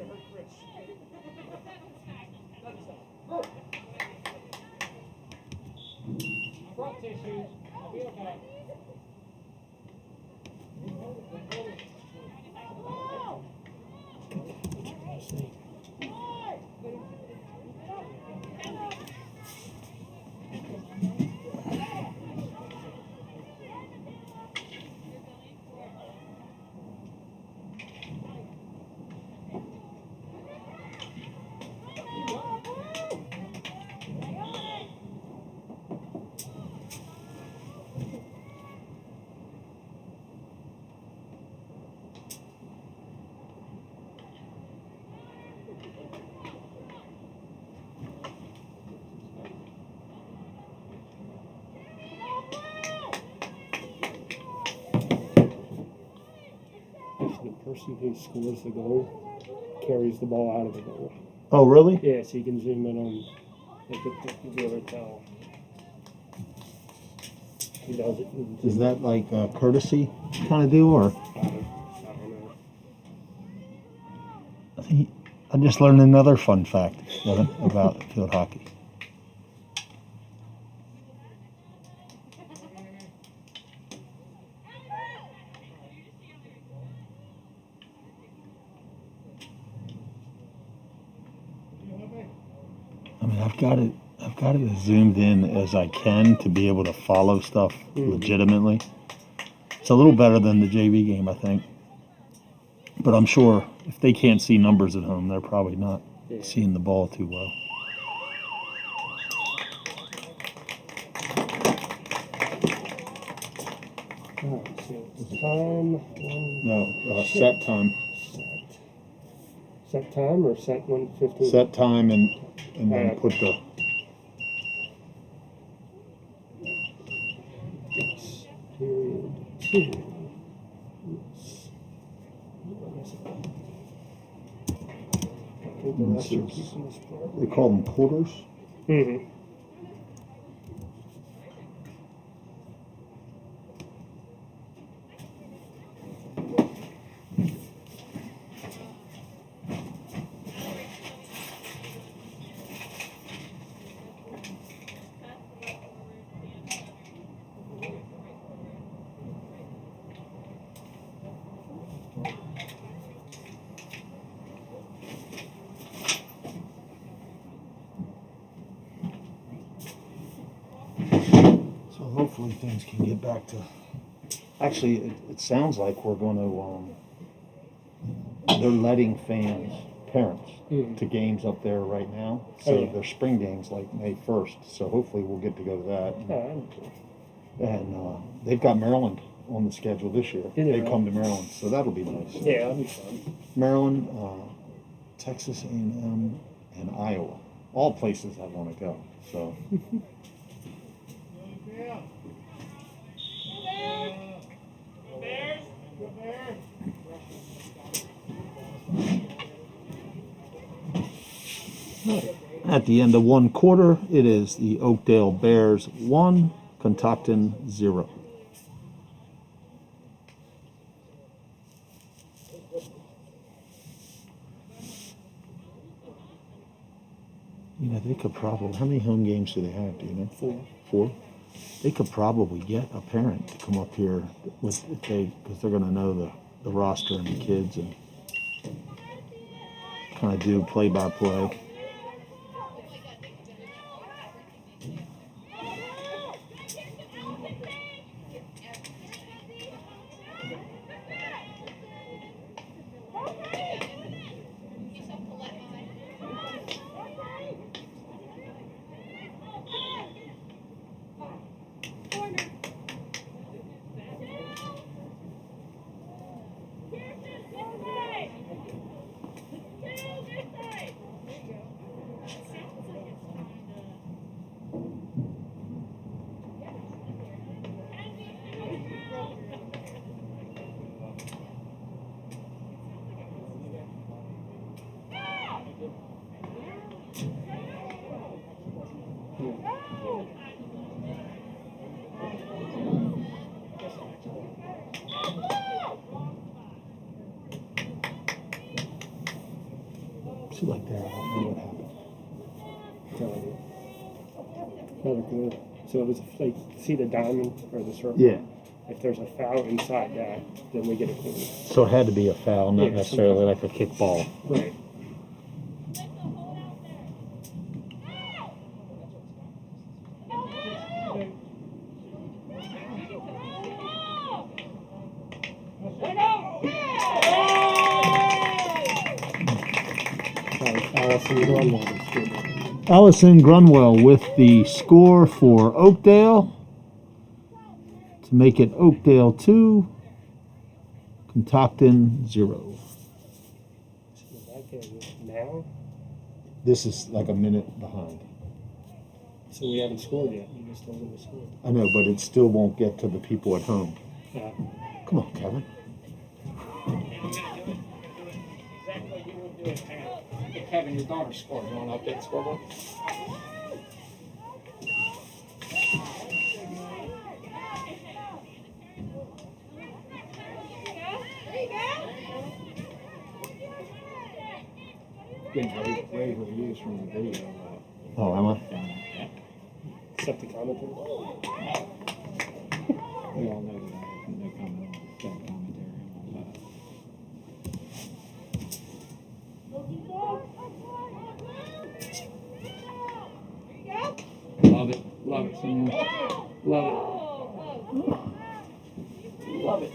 [SPEAKER 2] The person who scores the goal carries the ball out of the goal.
[SPEAKER 1] Oh, really?
[SPEAKER 2] Yeah, so you can zoom in on the other towel. He does it.
[SPEAKER 1] Is that like a courtesy kind of deal, or?
[SPEAKER 2] I don't know.
[SPEAKER 1] I just learned another fun fact about field hockey. I mean, I've got it as zoomed in as I can to be able to follow stuff legitimately. It's a little better than the JV game, I think. But I'm sure if they can't see numbers at home, they're probably not seeing the ball too well.
[SPEAKER 2] Alright, so time.
[SPEAKER 1] No, set time.
[SPEAKER 2] Set time or set 1:15?
[SPEAKER 1] Set time and then put the.
[SPEAKER 2] Yes. Period 2. Yes. I think the rest are keeping this part.
[SPEAKER 1] They call them quarters.
[SPEAKER 2] Mm-hmm.
[SPEAKER 1] So hopefully things can get back to. Actually, it sounds like we're going to they're letting parents
[SPEAKER 2] Mhm.
[SPEAKER 1] to games up there right now. So
[SPEAKER 2] Oh, yeah.
[SPEAKER 1] their spring games like May 1st. So hopefully we'll get to go to that.
[SPEAKER 2] Oh,
[SPEAKER 1] And they've got Maryland on the schedule this year.
[SPEAKER 2] Did they
[SPEAKER 1] They
[SPEAKER 2] really?
[SPEAKER 1] come to Maryland, so that'll be nice.
[SPEAKER 2] yeah, that'll be fun.
[SPEAKER 1] Maryland, Texas A&M, and Iowa. All places I want to go. So at the end of one quarter, it is the Oakdale Bears 1, Catoctin 0. You know, they could probably, how many home games do they have, do you know?
[SPEAKER 2] 4.
[SPEAKER 1] 4? They could probably get a parent to come up here with, because they're going to know the roster and the kids and kind of do play-by-play. See, like there, I don't know what happened.
[SPEAKER 2] Another good. So it was like, see the diamond or the circle?
[SPEAKER 1] Yeah.
[SPEAKER 2] If there's a foul inside that, then we get a clean.
[SPEAKER 1] So it had to be a foul, not
[SPEAKER 2] Yeah,
[SPEAKER 1] necessarily like a kickball.
[SPEAKER 2] Right.
[SPEAKER 1] Allison Grunwell with the score for Oakdale to make it Oakdale 2, Catoctin 0.
[SPEAKER 2] Now?
[SPEAKER 1] This is like a minute behind.
[SPEAKER 2] So we haven't scored yet. You just told them to score.
[SPEAKER 1] I know, but it still won't get to the people at home.
[SPEAKER 2] Yeah.
[SPEAKER 1] Come on, Kevin.
[SPEAKER 3] Hey, Kevin, your daughter scored. You want to update the scoreboard?
[SPEAKER 7] Getting rave reviews from the video.
[SPEAKER 1] Oh, am I?
[SPEAKER 2] Except the commentary.
[SPEAKER 7] We all know that no comment on that commentary and all that. Love it. Love it, Sam. Love it. Love it.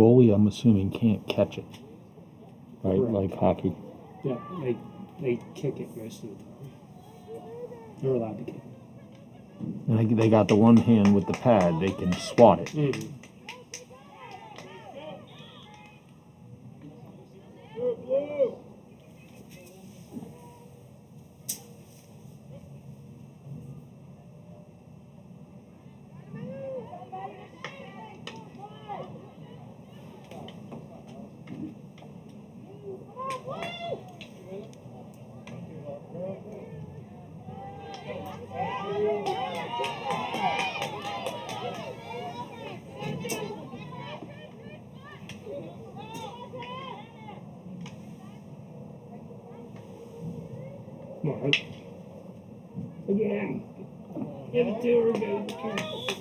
[SPEAKER 1] goalie, I'm assuming, can't catch it, right?
[SPEAKER 2] Correct.
[SPEAKER 1] Like hockey.
[SPEAKER 2] Yeah, they kick it most of the time. They're allowed to kick it.
[SPEAKER 1] And they got the one hand with the pad. They can swat it.
[SPEAKER 2] Mm-hmm. Mark. Again. Give it to her, go.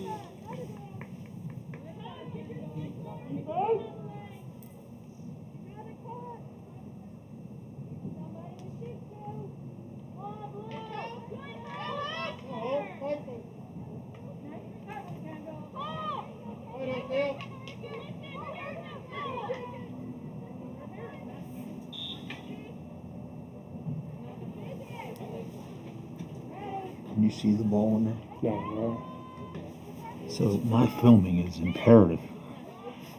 [SPEAKER 1] Can you see the ball in there?
[SPEAKER 2] No,
[SPEAKER 1] So my filming is imperative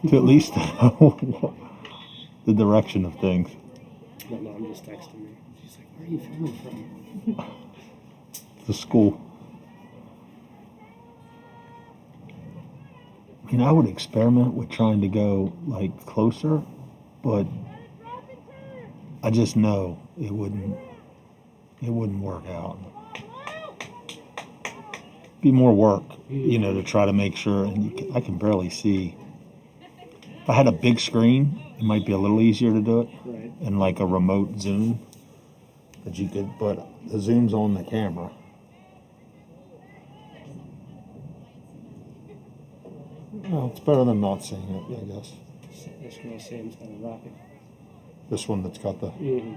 [SPEAKER 1] to at least know the direction of things.
[SPEAKER 2] my mom just texted me. She's like, where are you filming from?
[SPEAKER 1] The school. I mean, I would experiment with trying to go like closer, but I just know it wouldn't work out. Be more work, you know, to try to make sure. And I can barely see. If I had a big screen, it might be a little easier to do it,
[SPEAKER 2] Right.
[SPEAKER 1] and like a remote zoom. But you could, but the zoom's on the camera. Well, it's better than not seeing it, I guess.
[SPEAKER 2] This girl Sam's got a rocket.
[SPEAKER 1] This one that's got the.
[SPEAKER 2] Mm-hmm.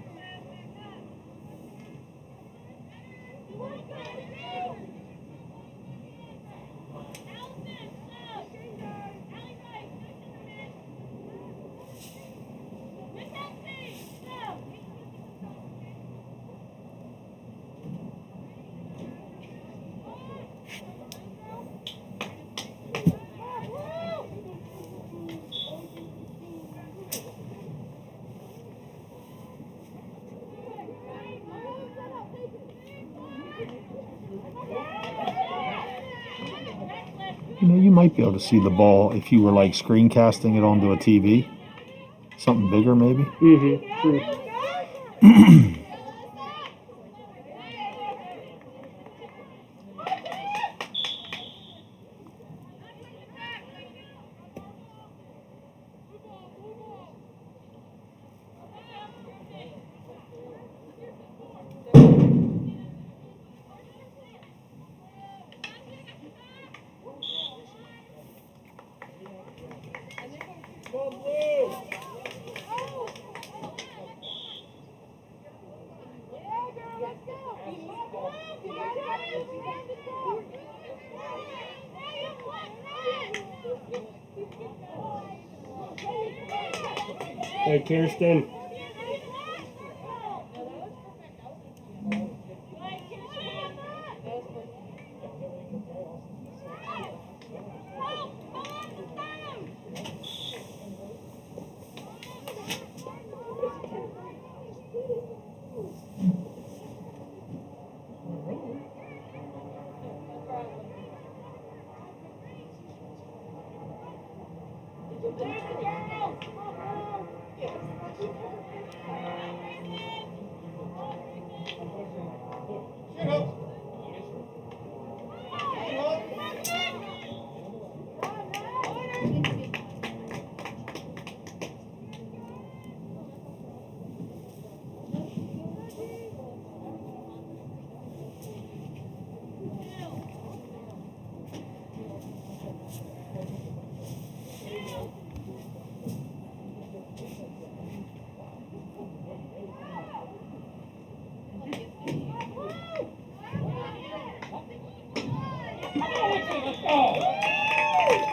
[SPEAKER 1] You know, you might be able to see the ball if you were like screencasting it onto a TV. Something bigger, maybe.
[SPEAKER 2] Mm-hmm. True. Hey, Kirsten.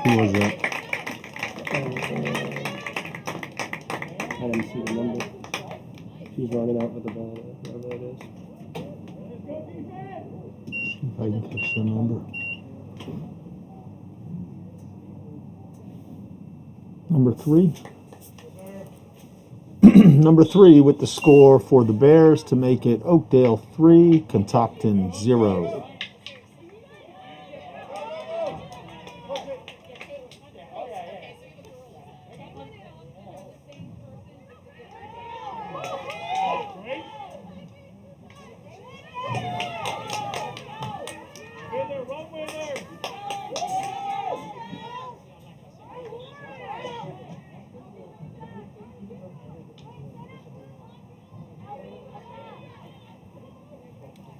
[SPEAKER 1] Who was that?
[SPEAKER 2] I didn't see the number. She's running out with the ball, whatever it is.
[SPEAKER 1] See if I can catch the number. Number 3. Number 3 with the score for the Bears to make it Oakdale 3, Catoctin 0.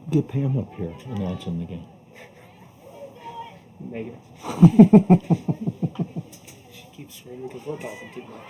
[SPEAKER 1] Get Pam up here announcing the game.
[SPEAKER 2] Negative. She keeps screaming because we're talking too much.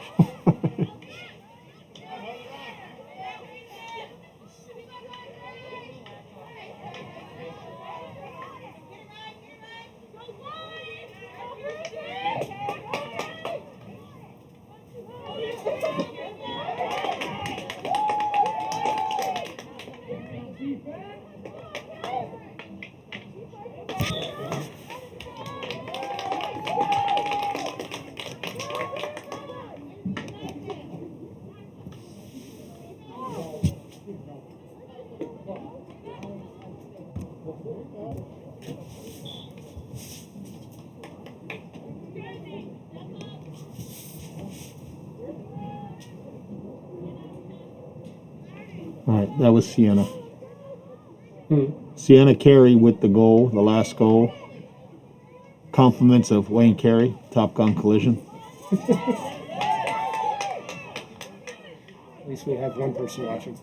[SPEAKER 1] All right, that was Sienna. Sienna Carey with the goal, the last goal. Compliments of Wayne Carey, Top Gun Collision.
[SPEAKER 2] At least we have one person watching.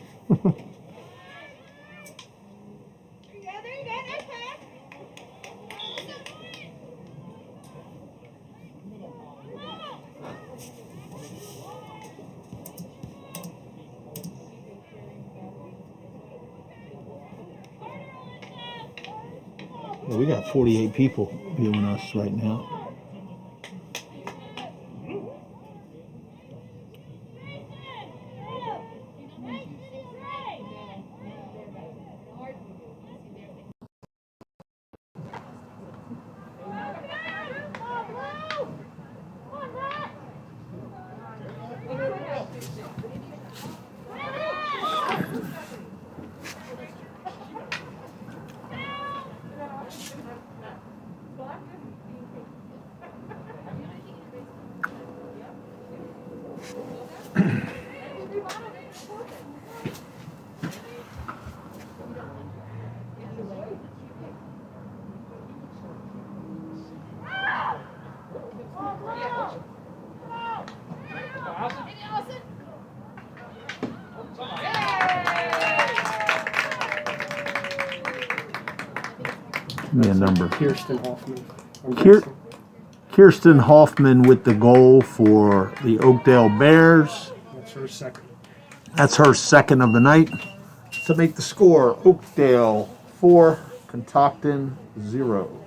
[SPEAKER 1] Well, we got 48 people viewing us right now. Me a number.
[SPEAKER 2] Kirsten Hoffman.
[SPEAKER 1] Kirsten Hoffman with the goal for the Oakdale Bears.
[SPEAKER 2] That's her second.
[SPEAKER 1] That's her second of the night. To make the score, Oakdale 4, Catoctin 0.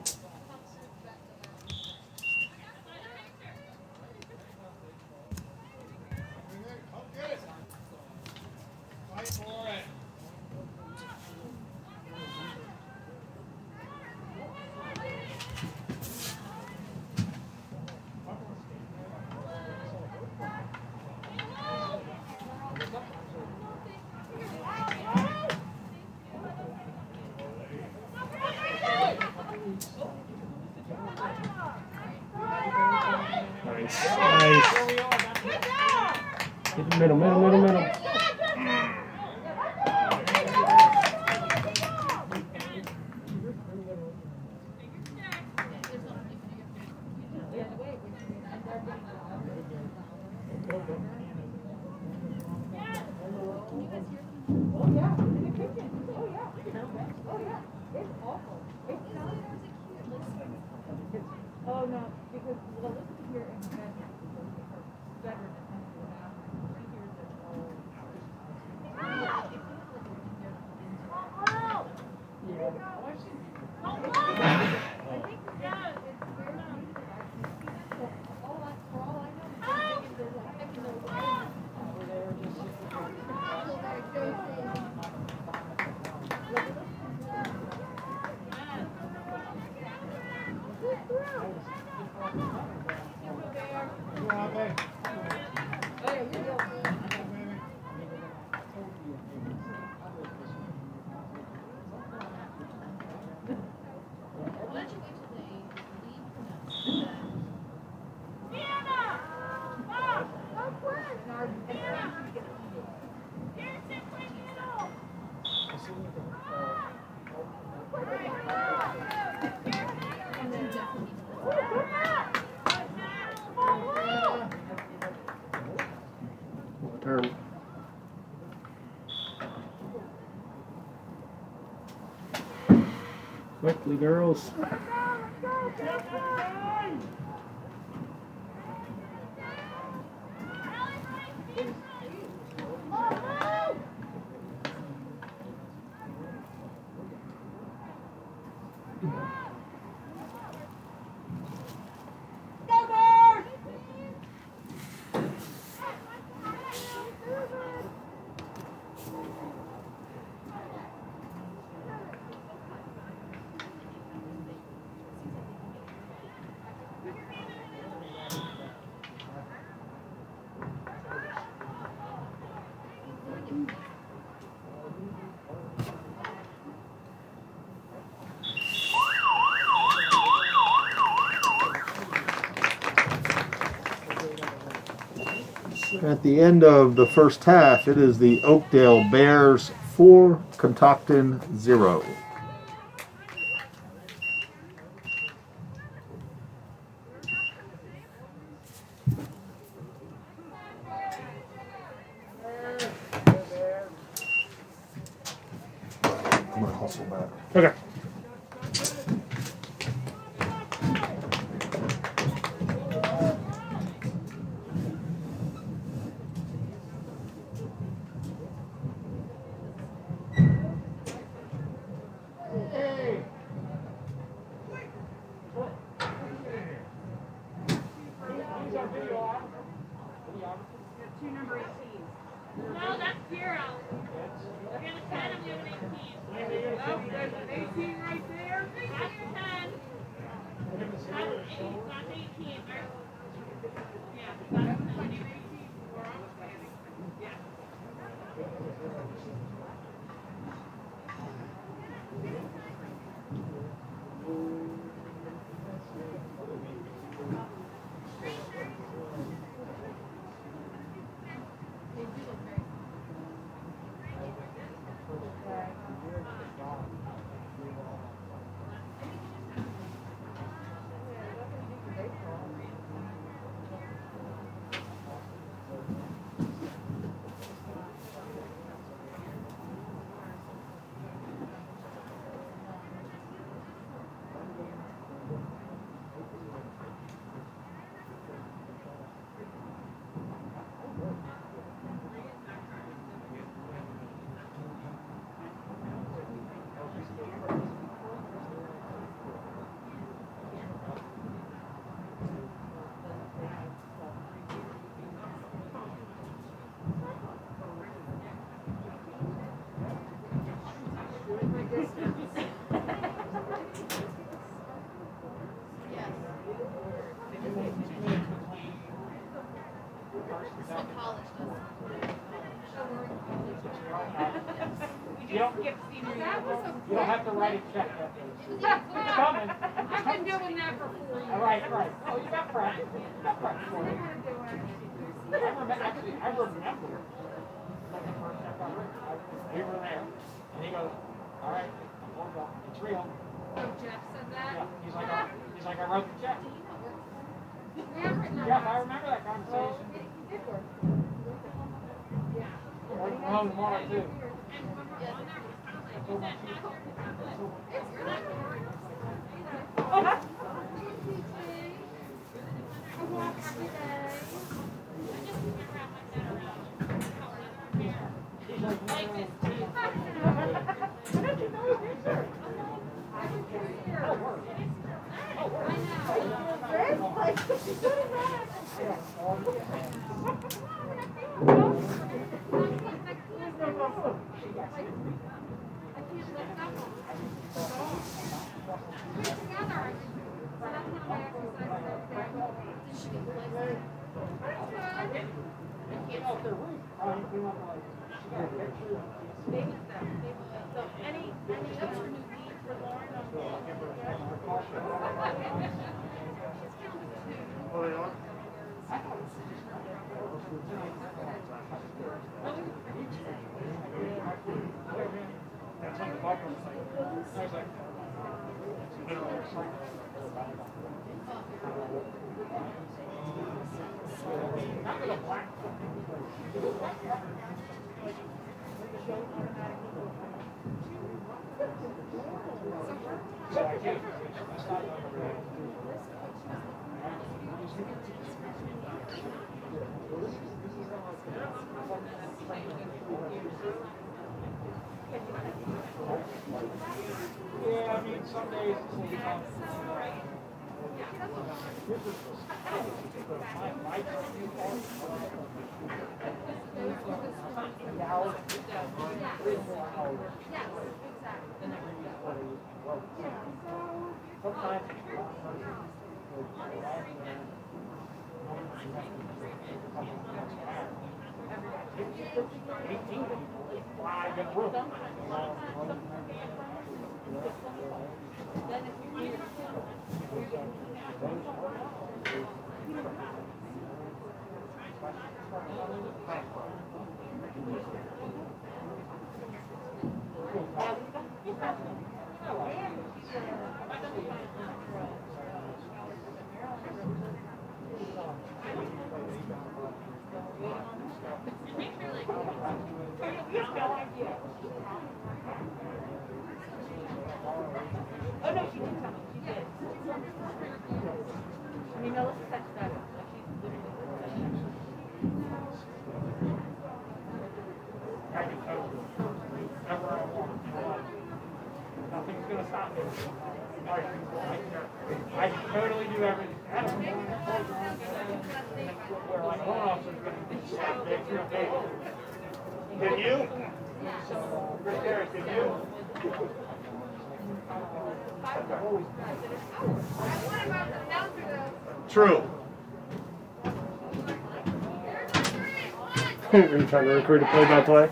[SPEAKER 2] Nice. Nice. Get the middle.
[SPEAKER 5] Oh no, because well, listen here in bed. Better than
[SPEAKER 2] Or quickly, girls.
[SPEAKER 1] At the end of the first half, it is the Oakdale Bears 4, Catoctin 0. I'm gonna hustle back.
[SPEAKER 2] Okay.
[SPEAKER 5] Two number 18. No, that's zero. We're gonna 10 and we have an 18. Oh, there's an 18 right there. That's 10. That's 8. That's 18. Yeah, that's 10 and 18. We're almost standing. Yeah.
[SPEAKER 3] You don't have to write a check yet. It's coming.
[SPEAKER 5] I've been doing that for 4 years.
[SPEAKER 3] Right. Oh, you got practice. You got practice for it. I remember. Like the first time I read it, we were there, and he goes, "All right, hold on, it's real."
[SPEAKER 5] Oh, Jeff said that?
[SPEAKER 3] Yeah, he's like, I wrote the check.
[SPEAKER 5] We haven't written that.
[SPEAKER 3] Yeah, I remember that conversation.
[SPEAKER 5] It did work. Yeah.
[SPEAKER 3] Well, tomorrow too.
[SPEAKER 8] Yeah, I mean, some days it's a little tough.
[SPEAKER 5] Oh no, she didn't tell me. She did. I mean, no, let's touch that. Like she's literally.
[SPEAKER 8] I can totally do whatever I want. Nothing's gonna stop me. I can totally do everything. I don't know where like one officer's gonna be through a table. Can you? Chris Harris, can you?
[SPEAKER 2] True. Are you trying to recruit a play-by-play?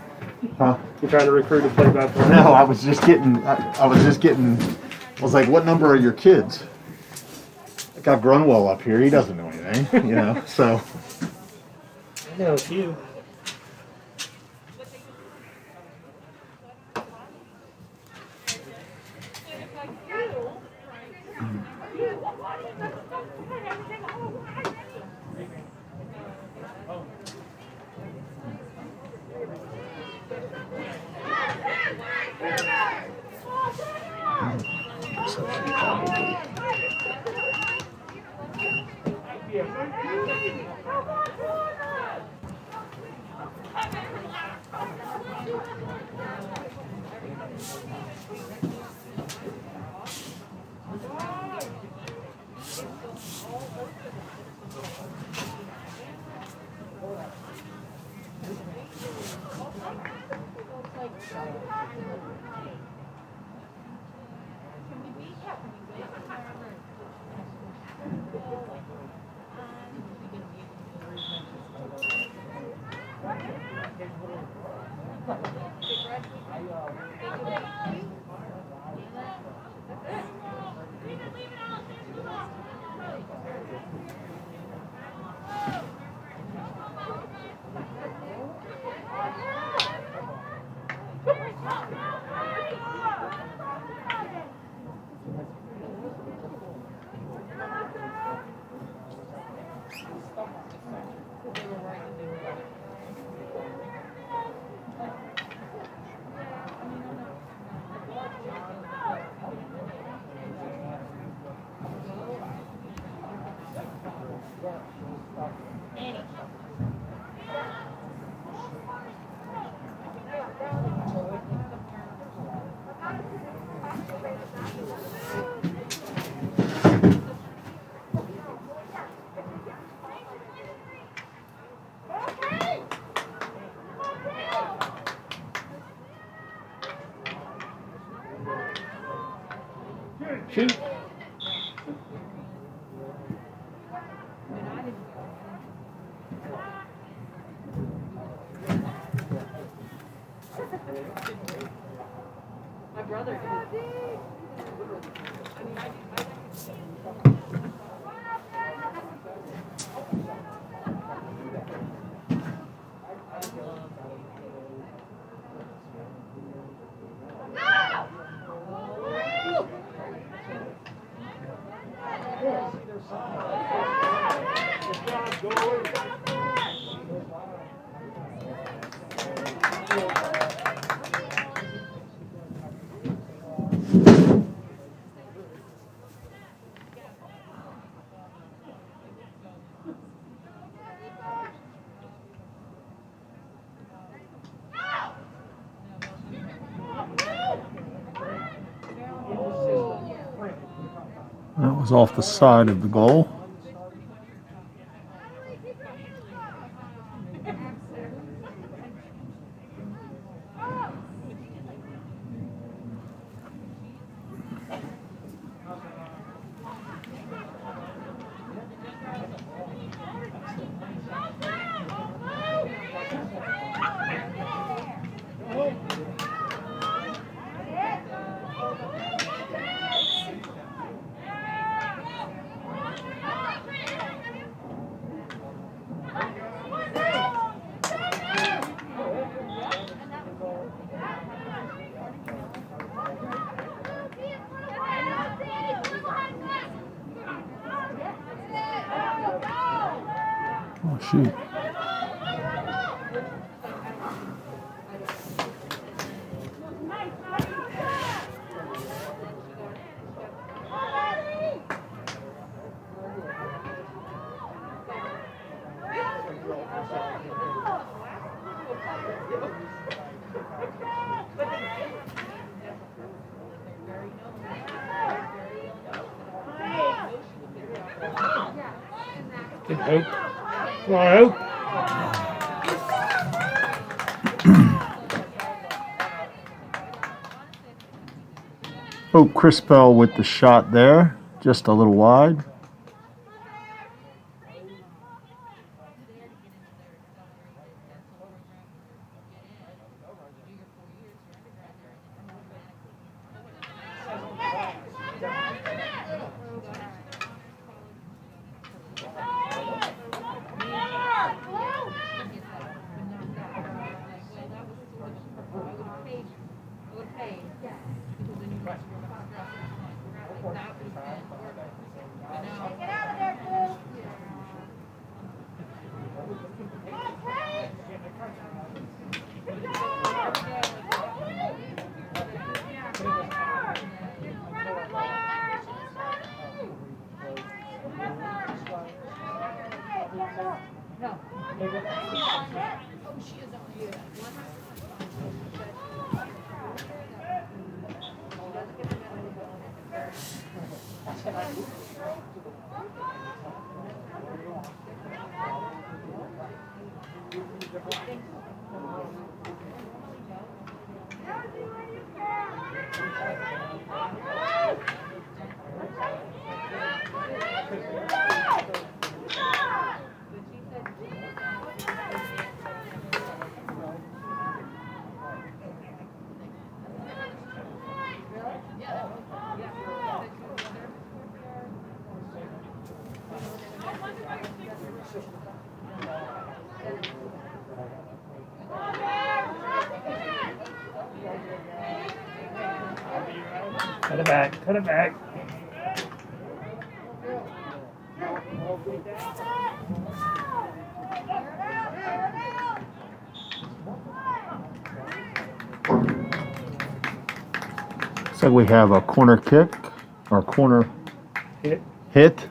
[SPEAKER 1] Huh?
[SPEAKER 2] You trying to recruit a play-by-play?
[SPEAKER 1] No, I was just getting, I was like, what number are your kids? I got Grunwell up here, he doesn't know anything, you know, so.
[SPEAKER 2] I know a few. Shoot.
[SPEAKER 5] My brother.
[SPEAKER 1] That was off the side of the goal. Oh, shoot.
[SPEAKER 2] Good hope. Come on, Hope.
[SPEAKER 1] Oh, Crispell with the shot there, just a little wide.
[SPEAKER 2] Cut it back. Cut it back.
[SPEAKER 1] So we have a corner kick, or corner
[SPEAKER 2] Hit.
[SPEAKER 1] hit.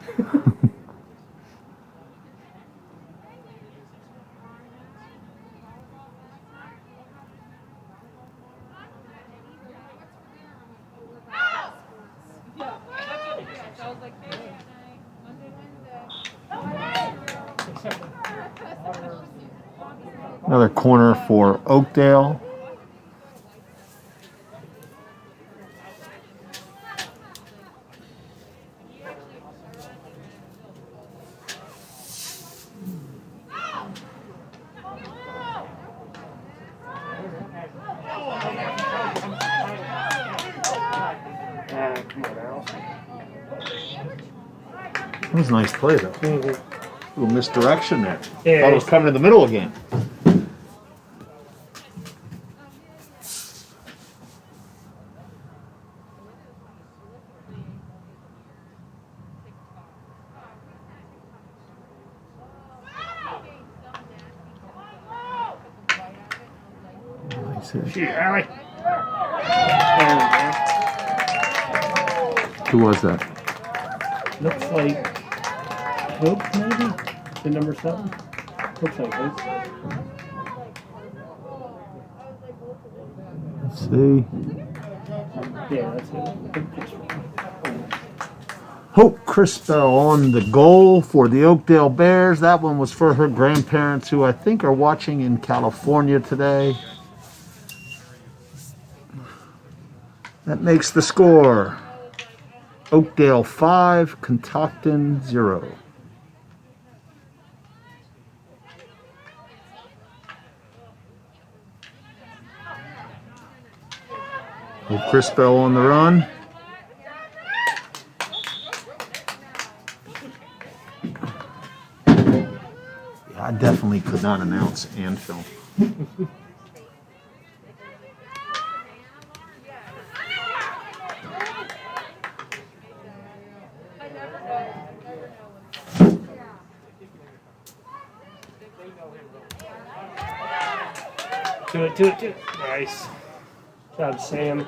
[SPEAKER 1] Another corner for Oakdale. That was a nice play, though.
[SPEAKER 2] Mm-hmm.
[SPEAKER 1] Little misdirection there.
[SPEAKER 2] Yeah.
[SPEAKER 1] Thought it was coming in the middle again. Nice hit.
[SPEAKER 2] Shoot, Allie.
[SPEAKER 1] Who was that?
[SPEAKER 2] Looks like Hope, maybe? The number 7? Looks like Hope.
[SPEAKER 1] Let's see.
[SPEAKER 2] Yeah, that's it.
[SPEAKER 1] Hope Crispell on the goal for the Oakdale Bears. That one was for her grandparents, who I think are watching in California today. That makes the score Oakdale 5, Catoctin 0. Hope Crispell on the run. I definitely could not announce and film.
[SPEAKER 2] Do it. Nice. Good job, Sam.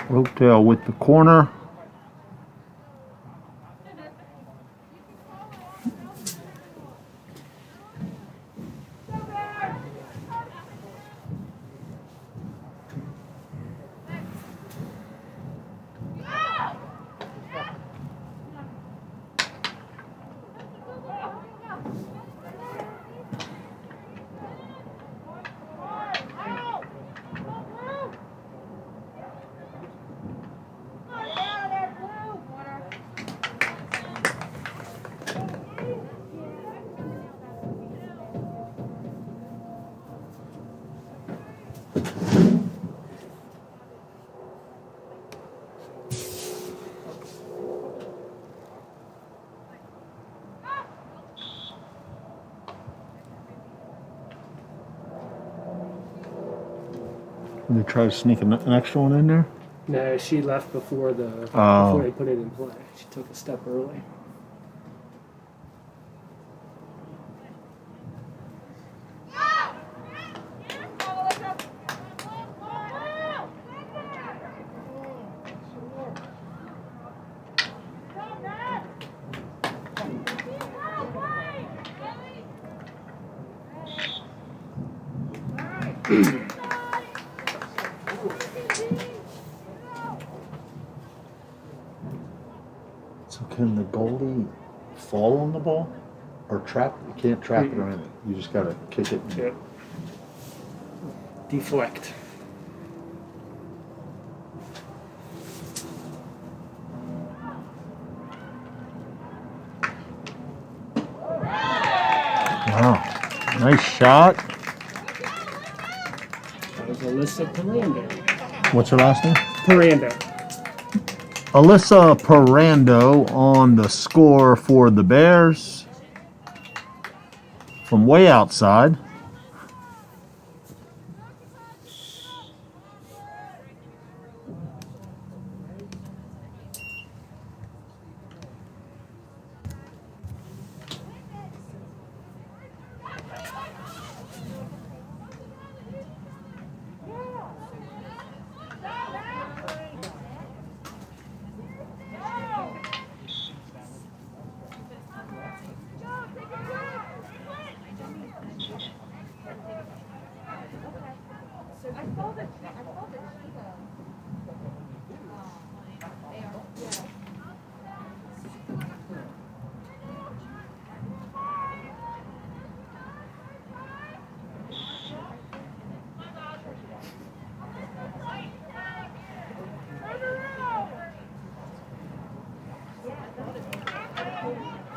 [SPEAKER 1] Oakdale with the corner. They try to sneak an extra one in there.
[SPEAKER 2] No, she left before
[SPEAKER 1] Oh.
[SPEAKER 2] before they put it in play. She took a step early.
[SPEAKER 1] So can the goalie fall on the ball or trap? You can't trap it or anything. You just gotta kick it.
[SPEAKER 2] Yep. Deflect.
[SPEAKER 1] Wow, nice shot.
[SPEAKER 2] That was Alyssa Parando.
[SPEAKER 1] What's her last name?
[SPEAKER 2] Parando.
[SPEAKER 1] Alyssa Parando on the score for the Bears from way outside.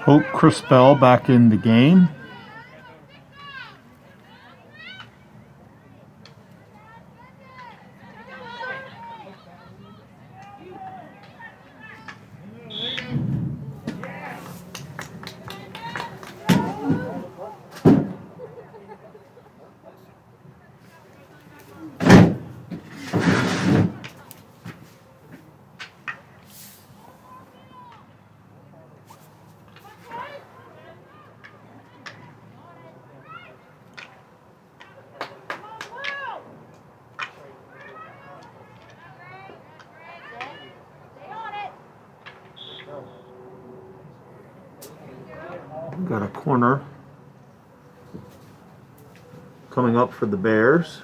[SPEAKER 1] Hope Crispell back in the game. Got a corner coming up for the Bears.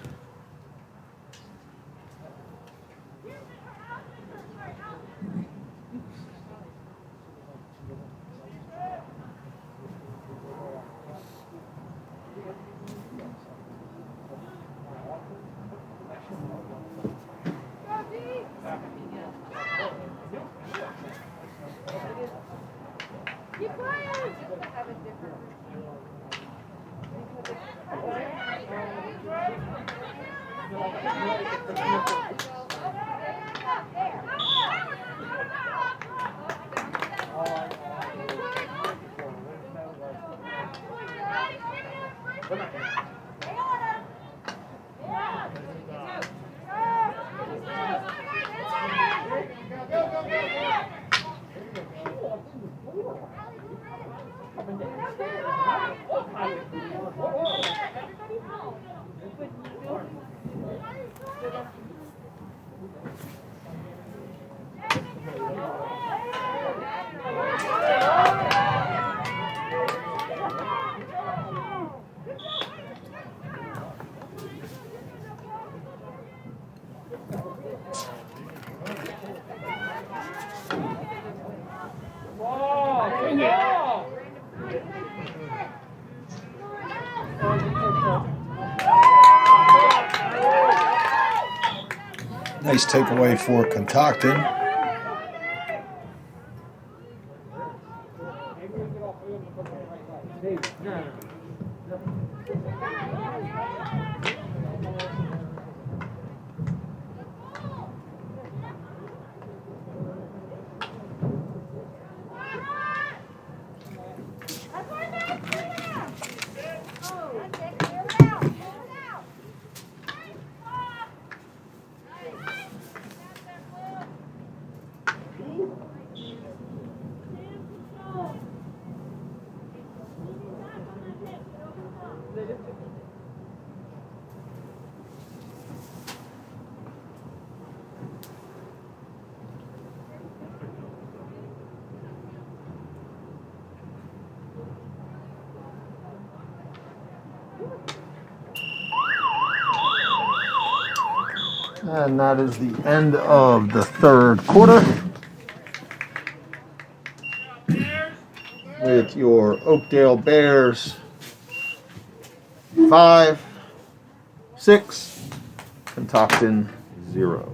[SPEAKER 1] Nice takeaway for Catoctin. And that is the end of the third quarter with your Oakdale Bears 5, 6, Catoctin 0.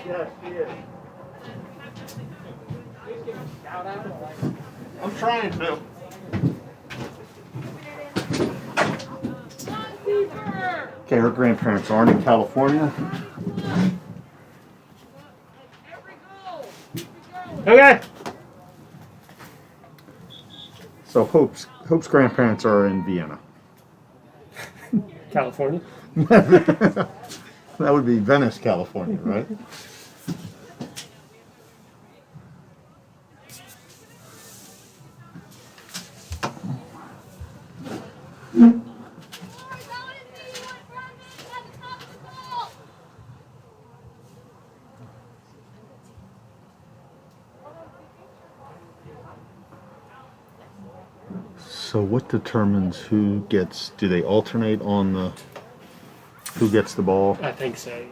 [SPEAKER 8] Yes, she is. I'm trying to.
[SPEAKER 1] Okay, her grandparents aren't in California.
[SPEAKER 2] Okay.
[SPEAKER 1] So Hope's grandparents are in Vienna.
[SPEAKER 2] California.
[SPEAKER 1] That would be Venice, California, right? So what determines who gets, do they alternate on the, who gets the ball?
[SPEAKER 2] I think so.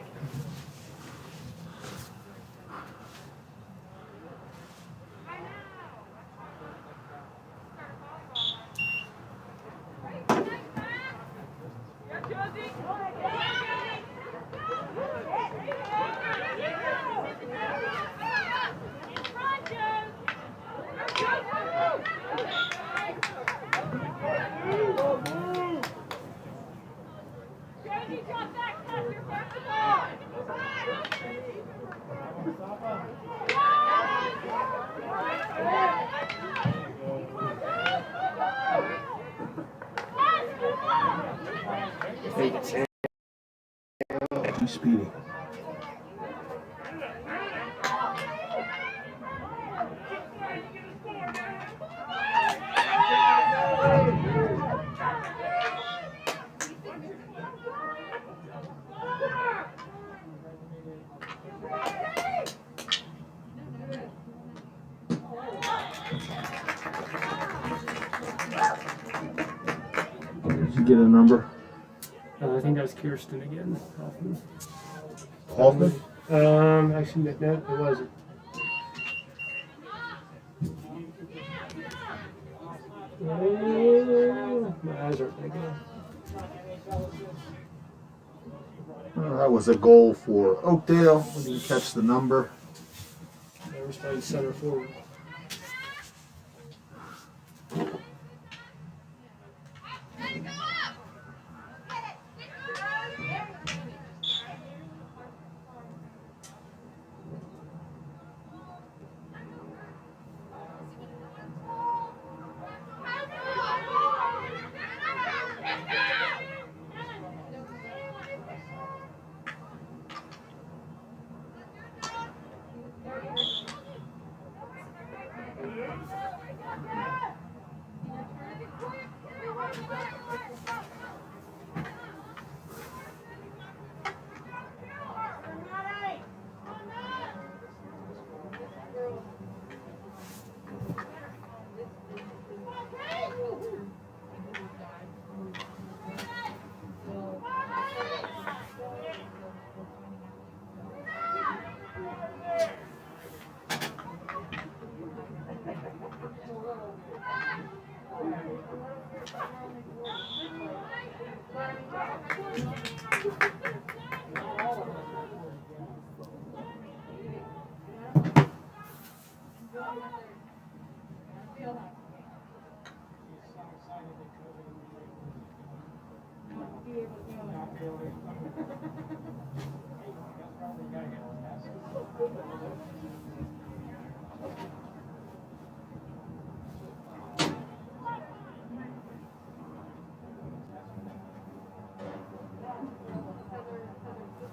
[SPEAKER 1] Speedy. Did you get a number?
[SPEAKER 2] I think that was Kirsten again. Hoffman.
[SPEAKER 1] Hoffman?
[SPEAKER 2] Actually, no, it wasn't. My eyes aren't that good.
[SPEAKER 1] That was a goal for Oakdale. We didn't catch the number.
[SPEAKER 2] They were playing center forward.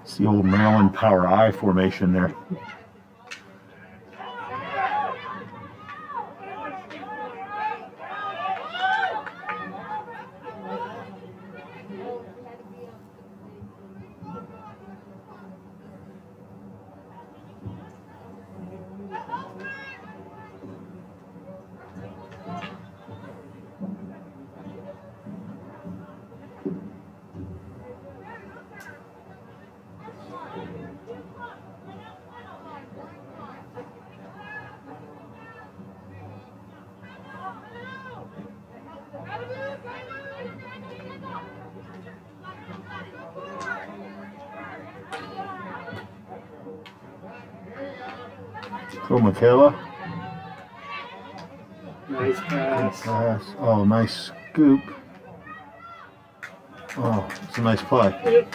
[SPEAKER 1] It's the old Maryland Power I formation there. Go, Michaela.
[SPEAKER 2] Nice pass.
[SPEAKER 1] Pass. Oh, nice scoop. Oh, it's a nice play.
[SPEAKER 2] Yep.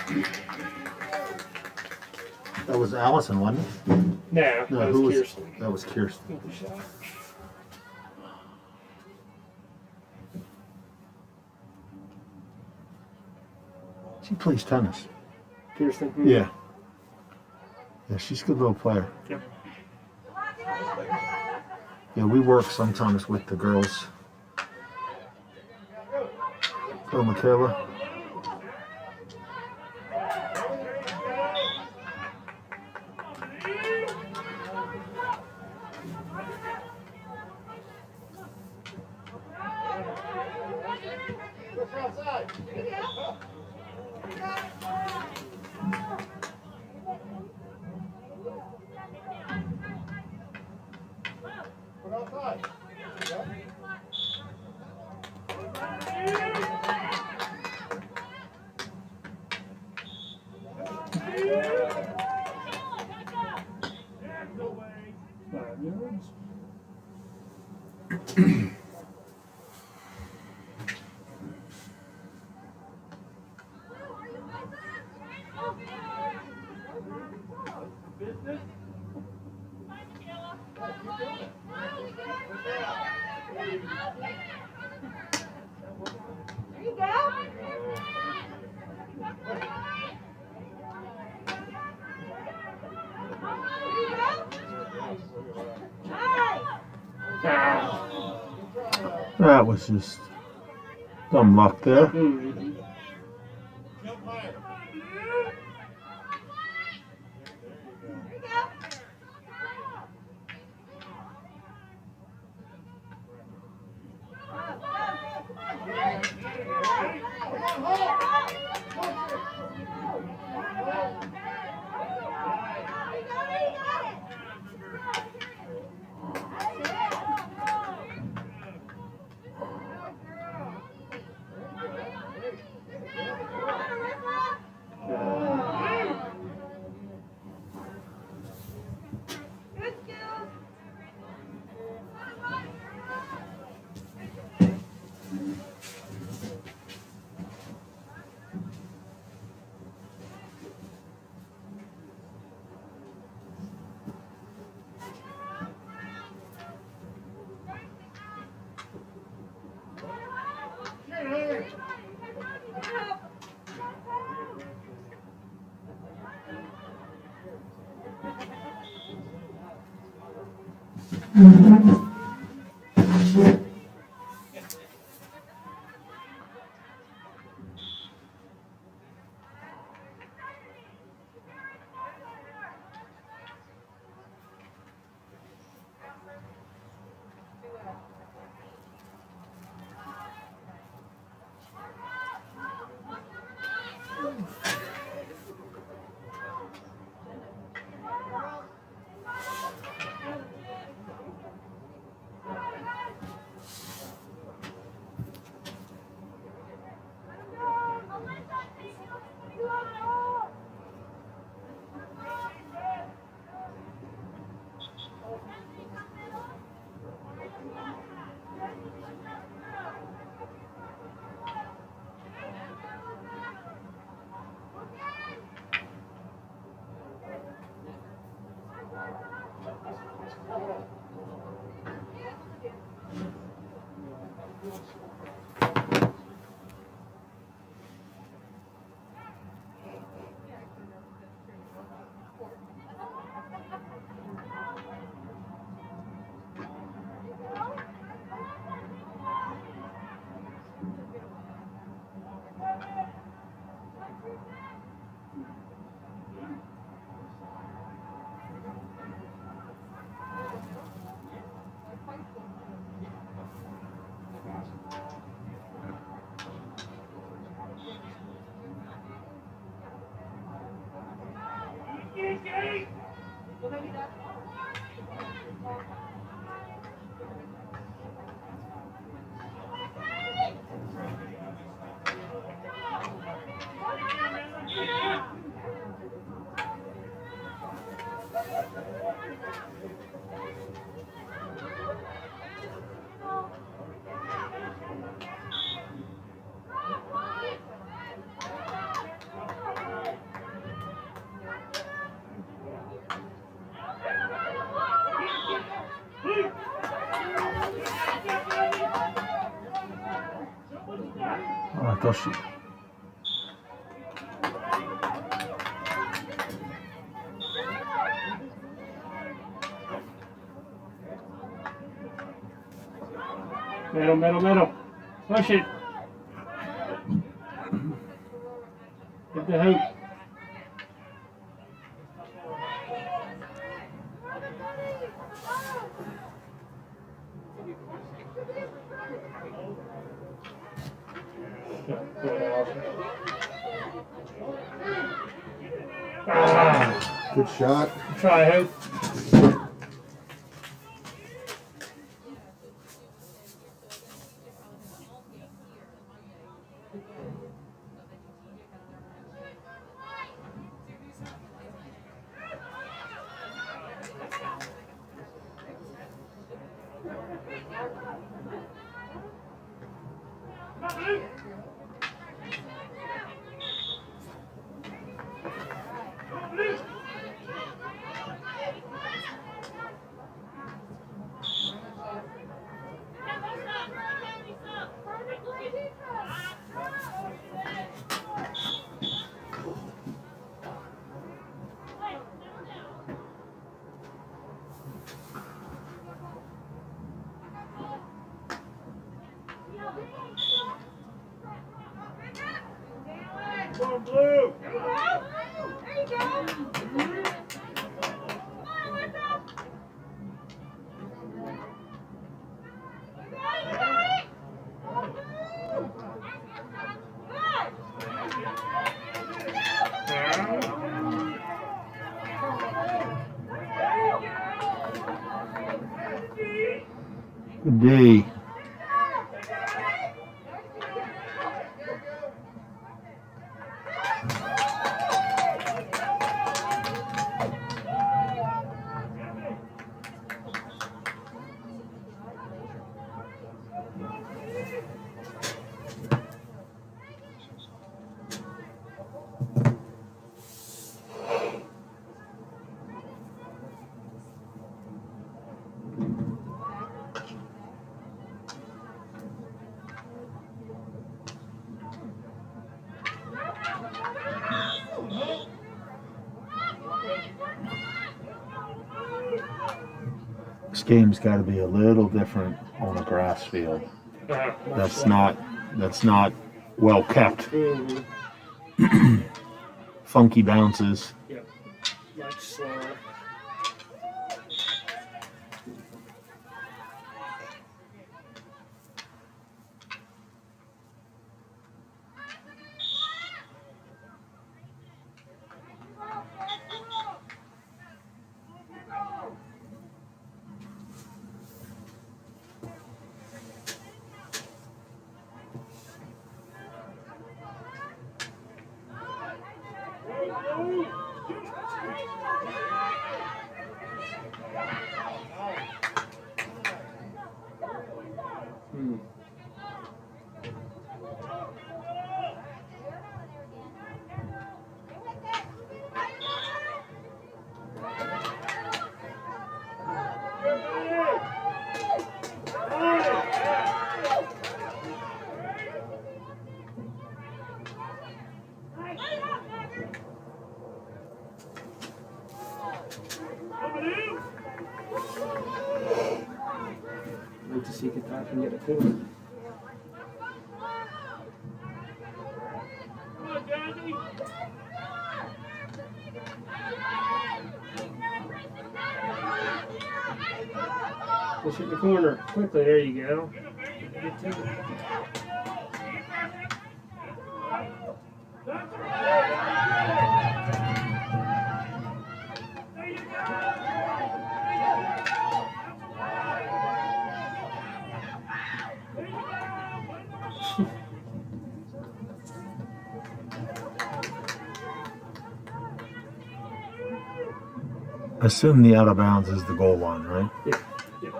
[SPEAKER 1] That was Allison, wasn't it?
[SPEAKER 2] No, that
[SPEAKER 1] who
[SPEAKER 2] was
[SPEAKER 1] was
[SPEAKER 2] Kirsten.
[SPEAKER 1] that? Was Kirsten.
[SPEAKER 2] Good shot.
[SPEAKER 1] She plays tennis.
[SPEAKER 2] Kirsten.
[SPEAKER 1] Yeah. Yeah, she's a good little player.
[SPEAKER 2] Yep.
[SPEAKER 1] Yeah, we work sometimes with the girls. Go, Michaela. That was just dumb luck there. I thought she.
[SPEAKER 2] Middle, middle, middle. Push it. Get the hoop. Ah,
[SPEAKER 1] Good shot.
[SPEAKER 2] try hoop.
[SPEAKER 8] Come on, Blue.
[SPEAKER 5] There you go. Come on, let's go. You got it.
[SPEAKER 1] Good D. This game's got to be a little different on a grass field. That's not well kept. Funky bounces.
[SPEAKER 2] Yep. Much slower. Wait to see Catoctin get a corner.
[SPEAKER 8] Come on, Johnny.
[SPEAKER 2] Push it in the corner. Quickly, there you go. Get to it.
[SPEAKER 1] Assume the out of bounds is the goal line, right?
[SPEAKER 2] Yeah. Yeah.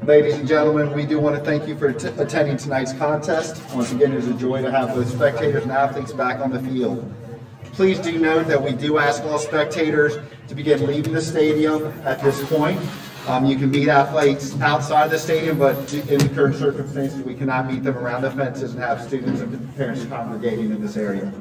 [SPEAKER 4] Ladies and gentlemen, we do want to thank you for attending tonight's contest. Once again, it is a joy to have both spectators and athletes back on the field. Please do note that we do ask all spectators to begin leaving the stadium at this point. You can meet athletes outside the stadium, but in the current circumstances, we cannot meet them around the fences and have students and parents congregating in this area.